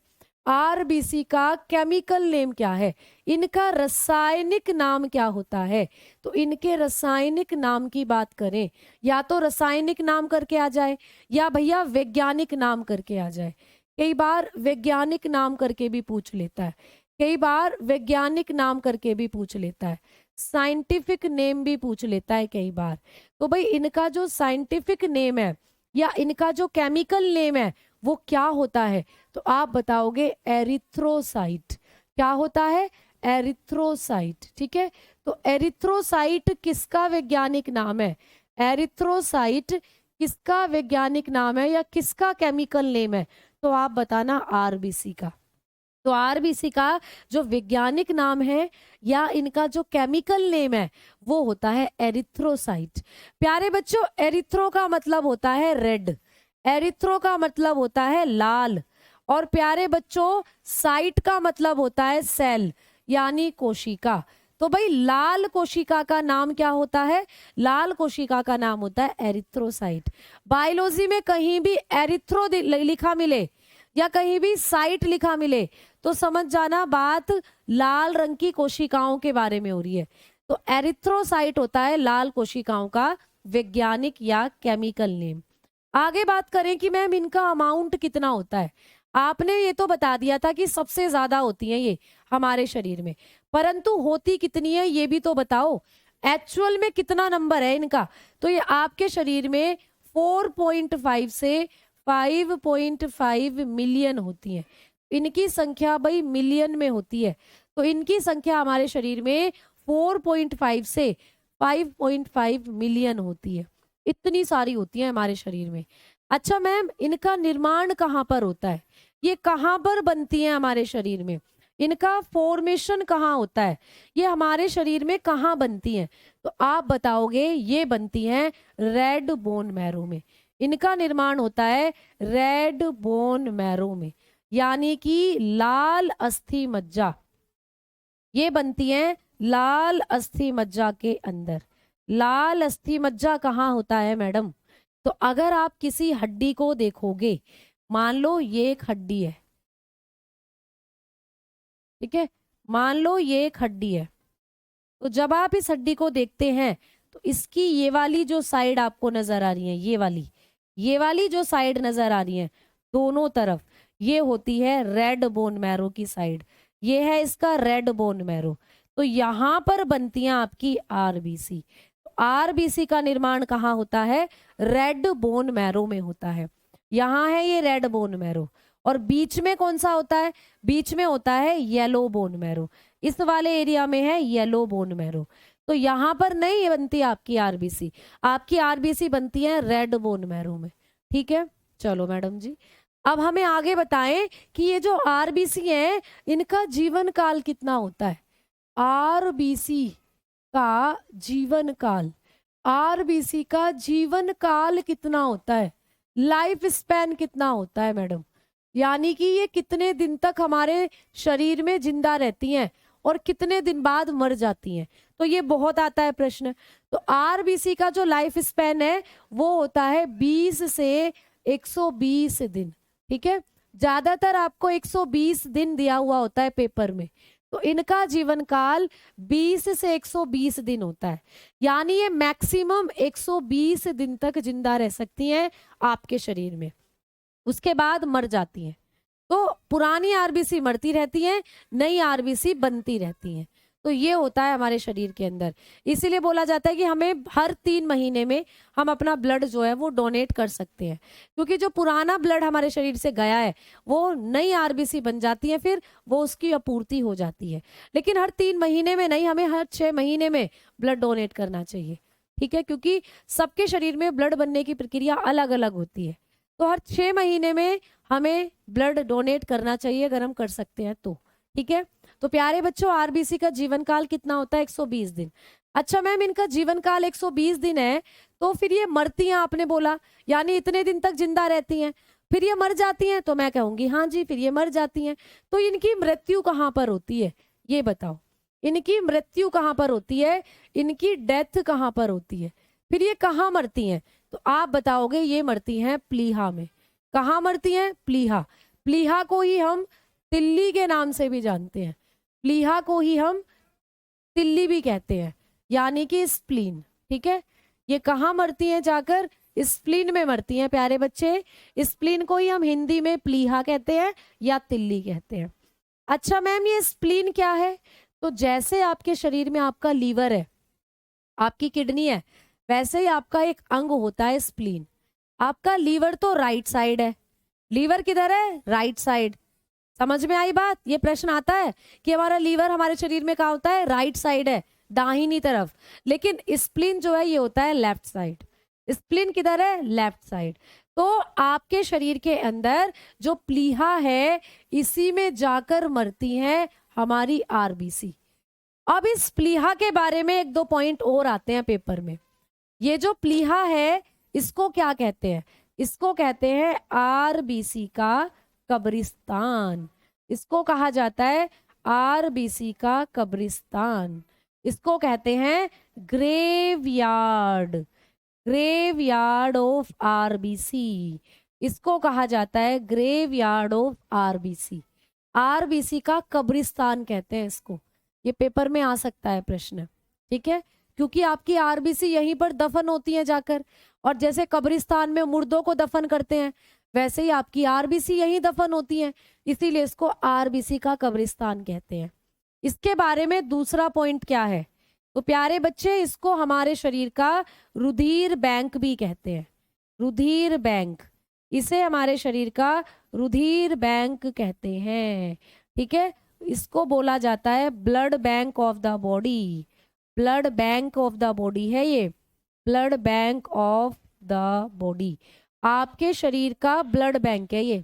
आरबीसी का केमिकल नेम क्या है, इनका रासायनिक नाम क्या होता है, तो इनके रासायनिक नाम की बात करें, या तो रासायनिक नाम करके आ जाए या भैया वैज्ञानिक नाम करके आ जाए। कई बार वैज्ञानिक नाम करके भी पूछ लेता है, कई बार वैज्ञानिक नाम करके भी पूछ लेता है, साइंटिफिक नेम भी पूछ लेता है कई बार। तो भाई इनका जो साइंटिफिक नेम है या इनका जो केमिकल नेम है वो क्या होता है? तो आप बताओगे एरिथ्रोसाइट। क्या होता है? एरिथ्रोसाइट। ठीक है, तो एरिथ्रोसाइट किसका वैज्ञानिक नाम है? एरिथ्रोसाइट किसका वैज्ञानिक नाम है या किसका केमिकल नेम है? तो आप बताना आरबीसी का। तो आरबीसी का जो वैज्ञानिक नाम है या इनका जो केमिकल नेम है वो होता है एरिथ्रोसाइट। प्यारे बच्चों, एरिथ्रो का मतलब होता है रेड, एरिथ्रो का मतलब होता है लाल, और प्यारे बच्चों साइट का मतलब होता है सेल यानी कोशिका। तो भाई लाल कोशिका का नाम क्या होता है? लाल कोशिका का नाम होता है एरिथ्रोसाइट। बायोलॉजी में कहीं भी एरिथ्रो लिखा मिले या कहीं भी साइट लिखा मिले तो समझ जाना बात लाल रंग की कोशिकाओं के बारे में हो रही है। तो एरिथ्रोसाइट होता है लाल कोशिकाओं का वैज्ञानिक या केमिकल नेम। आगे बात करें कि मैम इनका अमाउंट कितना होता है। आपने ये तो बता दिया था कि सबसे ज्यादा होती है ये हमारे शरीर में, परंतु होती कितनी है ये भी तो बताओ। एक्चुअल में कितना नंबर है इनका? तो ये आपके शरीर में 4.5 से 5.5 मिलियन होती है। इनकी संख्या भाई मिलियन में होती है, तो इनकी संख्या हमारे शरीर में 4.5 से 5.5 मिलियन होती है। इतनी सारी होती है हमारे शरीर में। अच्छा मैम, इनका निर्माण कहाँ पर होता है? ये कहाँ पर बनती है हमारे शरीर में? इनका फॉर्मेशन कहाँ होता है? ये हमारे शरीर में कहाँ बनती है? तो आप बताओगे ये बनती हैं रेड बोन मैरो में। इनका निर्माण होता है रेड बोन मैरो में, यानी कि लाल अस्थि मज्जा। ये बनती हैं लाल अस्थि मज्जा के अंदर। लाल अस्थि मज्जा कहाँ होता है मैडम? तो अगर आप किसी हड्डी को देखोगे, मान लो ये एक हड्डी है, ठीक है, मान लो ये एक हड्डी है, तो जब आप इस हड्डी को देखते हैं तो इसकी ये वाली जो साइड आपको नजर आ रही है, ये वाली जो साइड नजर आ रही है दोनों तरफ, ये होती है रेड बोन मैरो की साइड। ये है इसका रेड बोन मैरो। तो यहां पर बनती हैं आपकी आरबीसी। आरबीसी का निर्माण कहाँ होता है? रेड बोन मैरो में होता है। यहाँ है ये रेड बोन मैरो, और बीच में कौन सा होता है? बीच में होता है येलो बोन मैरो। इस वाले एरिया में है येलो बोन मैरो। तो यहाँ पर नहीं बनती आपकी आरबीसी, आपकी आरबीसी बनती है रेड बोन मैरो में। ठीक है, चलो मैडम जी, अब हमें आगे बताएं कि ये जो आरबीसी है इनका जीवन काल कितना होता है? आरबीसी का जीवन काल, आरबीसी का जीवन काल कितना होता है? लाइफ स्पैन कितना होता है मैडम? यानी कि ये कितने दिन तक हमारे शरीर में जिंदा रहती हैं और कितने दिन बाद मर जाती हैं? तो ये बहुत आता है प्रश्न। तो आरबीसी का जो लाइफ स्पैन है वो होता है 20 से 120 दिन। ठीक है, ज्यादातर आपको 120 दिन दिया हुआ होता है पेपर में, तो इनका जीवन काल 20 से 120 दिन होता है। यानी ये मैक्सिमम 120 दिन तक जिंदा रह सकती हैं आपके शरीर में, उसके बाद मर जाती हैं। तो पुरानी आरबीसी मरती रहती हैं, नई आरबीसी बनती रहती हैं। तो ये होता है हमारे शरीर के अंदर। इसीलिए बोला जाता है कि हमें हर 3 महीने में हम अपना ब्लड जो है वो डोनेट कर सकते हैं, क्योंकि जो पुराना ब्लड हमारे शरीर से गया है वो नई आरबीसी बन जाती है, फिर वो उसकी आपूर्ति हो जाती है। लेकिन हर 3 महीने में नहीं, हमें हर 6 महीने में ब्लड डोनेट करना चाहिए। ठीक है, क्योंकि सबके शरीर में ब्लड बनने की प्रक्रिया अलग अलग होती है। तो हर 6 महीने में हमें ब्लड डोनेट करना चाहिए अगर हम कर सकते हैं तो। ठीक है, तो प्यारे बच्चों, आरबीसी का जीवन काल कितना होता है? 120 दिन। अच्छा मैम, इनका जीवन काल 120 दिन है, तो फिर ये मरती हैं आपने बोला, यानी इतने दिन तक जिंदा रहती हैं, फिर ये मर जाती हैं? तो मैं कहूंगी हाँ जी, फिर ये मर जाती हैं। तो इनकी मृत्यु कहाँ पर होती है, ये बताओ। इनकी मृत्यु कहाँ पर होती है, इनकी डेथ कहाँ पर होती है, फिर ये कहाँ मरती हैं? तो आप बताओगे ये मरती हैं प्लीहा में। कहाँ मरती हैं? प्लीहा। प्लीहा को ही हम तिल्ली के नाम से भी जानते हैं, प्लीहा को ही हम तिल्ली भी कहते हैं, यानी कि स्प्लीन। ठीक है, ये कहाँ मरती हैं? जाकर स्प्लीन में मरती हैं प्यारे बच्चे। स्प्लीन को ही हम हिंदी में प्लीहा कहते हैं या तिल्ली कहते हैं। अच्छा मैम, ये स्प्लीन क्या है? तो जैसे आपके शरीर में आपका लीवर है, आपकी किडनी है, वैसे ही आपका एक अंग होता है स्प्लीन। आपका लीवर तो राइट साइड है, लीवर किधर है? Right side. समझ में आई बात? ये प्रश्न आता है कि हमारा लीवर हमारे शरीर में कहाँ होता है? राइट साइड है, दाहिनी तरफ। लेकिन स्प्लीन जो है ये होता है लेफ्ट साइड। स्प्लीन किधर है? Left side. तो आपके शरीर के अंदर जो प्लीहा है, इसी में जाकर मरती है हमारी आरबीसी। अब इस प्लीहा के बारे में 1-2 पॉइंट और आते हैं पेपर में। ये जो प्लीहा है इसको क्या कहते हैं? इसको कहते हैं आरबीसी का कब्रिस्तान। इसको कहा जाता है आरबीसी का कब्रिस्तान। इसको कहते हैं ग्रेवयार्ड, ग्रेवयार्ड ऑफ आरबीसी। इसको कहा जाता है ग्रेवयार्ड ऑफ आरबीसी। आरबीसी का कब्रिस्तान कहते हैं इसको। ये पेपर में आ सकता है प्रश्न। ठीक है, क्योंकि आपकी आरबीसी यहीं पर दफन होती है जाकर, और जैसे कब्रिस्तान में मुर्दों को दफन करते हैं वैसे ही आपकी आरबीसी यहीं दफन होती है, इसीलिए इसको आरबीसी का कब्रिस्तान कहते हैं। इसके बारे में दूसरा पॉइंट क्या है? तो प्यारे बच्चे, इसको हमारे शरीर का रुधिर बैंक भी कहते हैं। रुधिर बैंक, इसे हमारे शरीर का रुधिर बैंक कहते हैं। ठीक है, इसको बोला जाता है blood bank of the body. Blood bank of the body है ये, blood bank of the body. आपके शरीर का ब्लड बैंक है ये।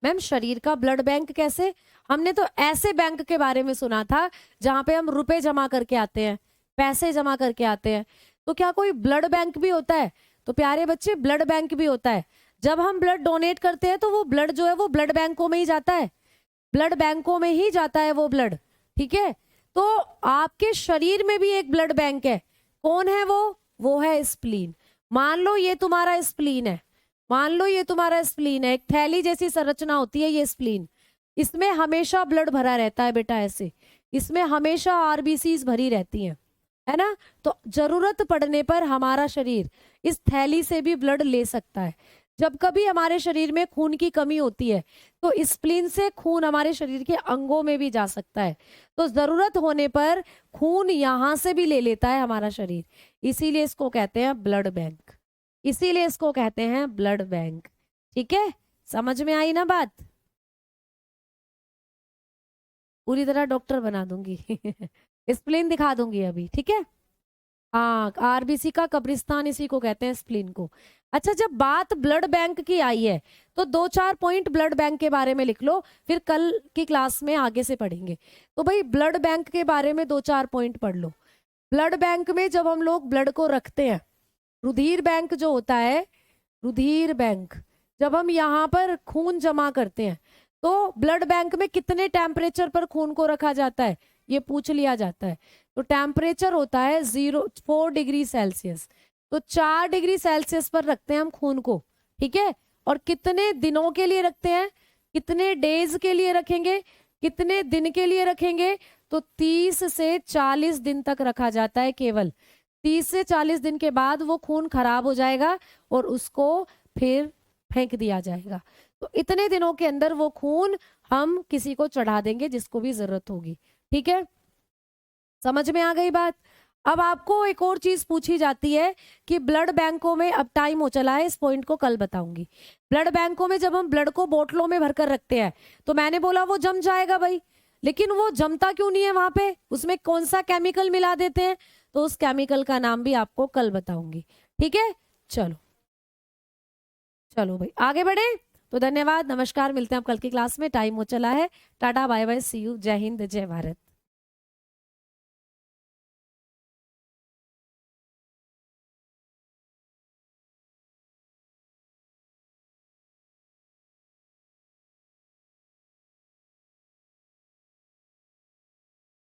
मैम, शरीर का ब्लड बैंक कैसे? हमने तो ऐसे बैंक के बारे में सुना था जहां पे हम रुपए जमा करके आते हैं, पैसे जमा करके आते हैं। तो क्या कोई ब्लड बैंक भी होता है? तो प्यारे बच्चे, ब्लड बैंक भी होता है। जब हम ब्लड डोनेट करते हैं तो वो ब्लड जो है वो ब्लड बैंकों में ही जाता है, ब्लड बैंकों में ही जाता है वो ब्लड। ठीक है, तो आपके शरीर में भी एक ब्लड बैंक है। कौन है वो है स्प्लीन। मान लो ये तुम्हारा स्प्लीन है, मान लो ये तुम्हारा स्प्लीन है, एक थैली जैसी संरचना होती है ये स्प्लीन। इसमें हमेशा ब्लड भरा रहता है बेटा, ऐसे इसमें हमेशा आरबीसीज भरी रहती हैं, है ना। तो जरूरत पड़ने पर हमारा शरीर इस थैली से भी ब्लड ले सकता है। जब कभी हमारे शरीर में खून की कमी होती है तो स्प्लीन से खून हमारे शरीर के अंगों में भी जा सकता है। तो जरूरत होने पर खून यहां से भी ले लेता है हमारा शरीर, इसीलिए इसको कहते हैं ब्लड बैंक, इसीलिए इसको कहते हैं ब्लड बैंक। ठीक है, समझ में आई ना बात? पूरी तरह डॉक्टर बना दूंगी स्प्लीन दिखा दूंगी अभी। ठीक है, हाँ, आरबीसी का कब्रिस्तान इसी को कहते हैं, स्प्लीन को। अच्छा, जब बात ब्लड बैंक की आई है तो 2-4 पॉइंट ब्लड बैंक के बारे में लिख लो, फिर कल की क्लास में आगे से पढ़ेंगे। तो भाई ब्लड बैंक के बारे में 2-4 पॉइंट पढ़ लो। ब्लड बैंक में जब हम लोग ब्लड को रखते हैं, रुधिर बैंक जो होता है, रुधिर बैंक, जब हम यहाँ पर खून जमा करते हैं तो ब्लड बैंक में कितने टेम्परेचर पर खून को रखा जाता है, ये पूछ लिया जाता है। तो टेम्परेचर होता है 4 डिग्री सेल्सियस। तो 4 डिग्री सेल्सियस पर रखते हैं हम खून को, ठीक है। और कितने दिनों के लिए रखते हैं, कितने डेज के लिए रखेंगे, कितने दिन के लिए रखेंगे, तो 30 से 40 दिन तक रखा जाता है केवल। 30 से 40 दिन के बाद वो खून खराब हो जाएगा और उसको फिर फेंक दिया जाएगा। तो इतने दिनों के अंदर वो खून हम किसी को चढ़ा देंगे जिसको भी जरूरत होगी, ठीक है। समझ में आ गई बात। अब आपको एक और चीज पूछी जाती है कि ब्लड बैंकों में, अब टाइम हो चला है, इस पॉइंट को कल बताऊंगी। ब्लड बैंकों में जब हम ब्लड को बोतलों में भरकर रखते हैं तो मैंने बोला वो जम जाएगा भाई, लेकिन वो जमता क्यों नहीं है वहां पे, उसमें कौन सा केमिकल मिला देते हैं, तो उस केमिकल का नाम भी आपको कल बताऊंगी, ठीक है। चलो चलो भाई आगे बढ़े। तो धन्यवाद, नमस्कार, मिलते हैं आप कल की क्लास में। टाइम हो चला है। Tata bye bye, see you, जय हिंद जय भारत।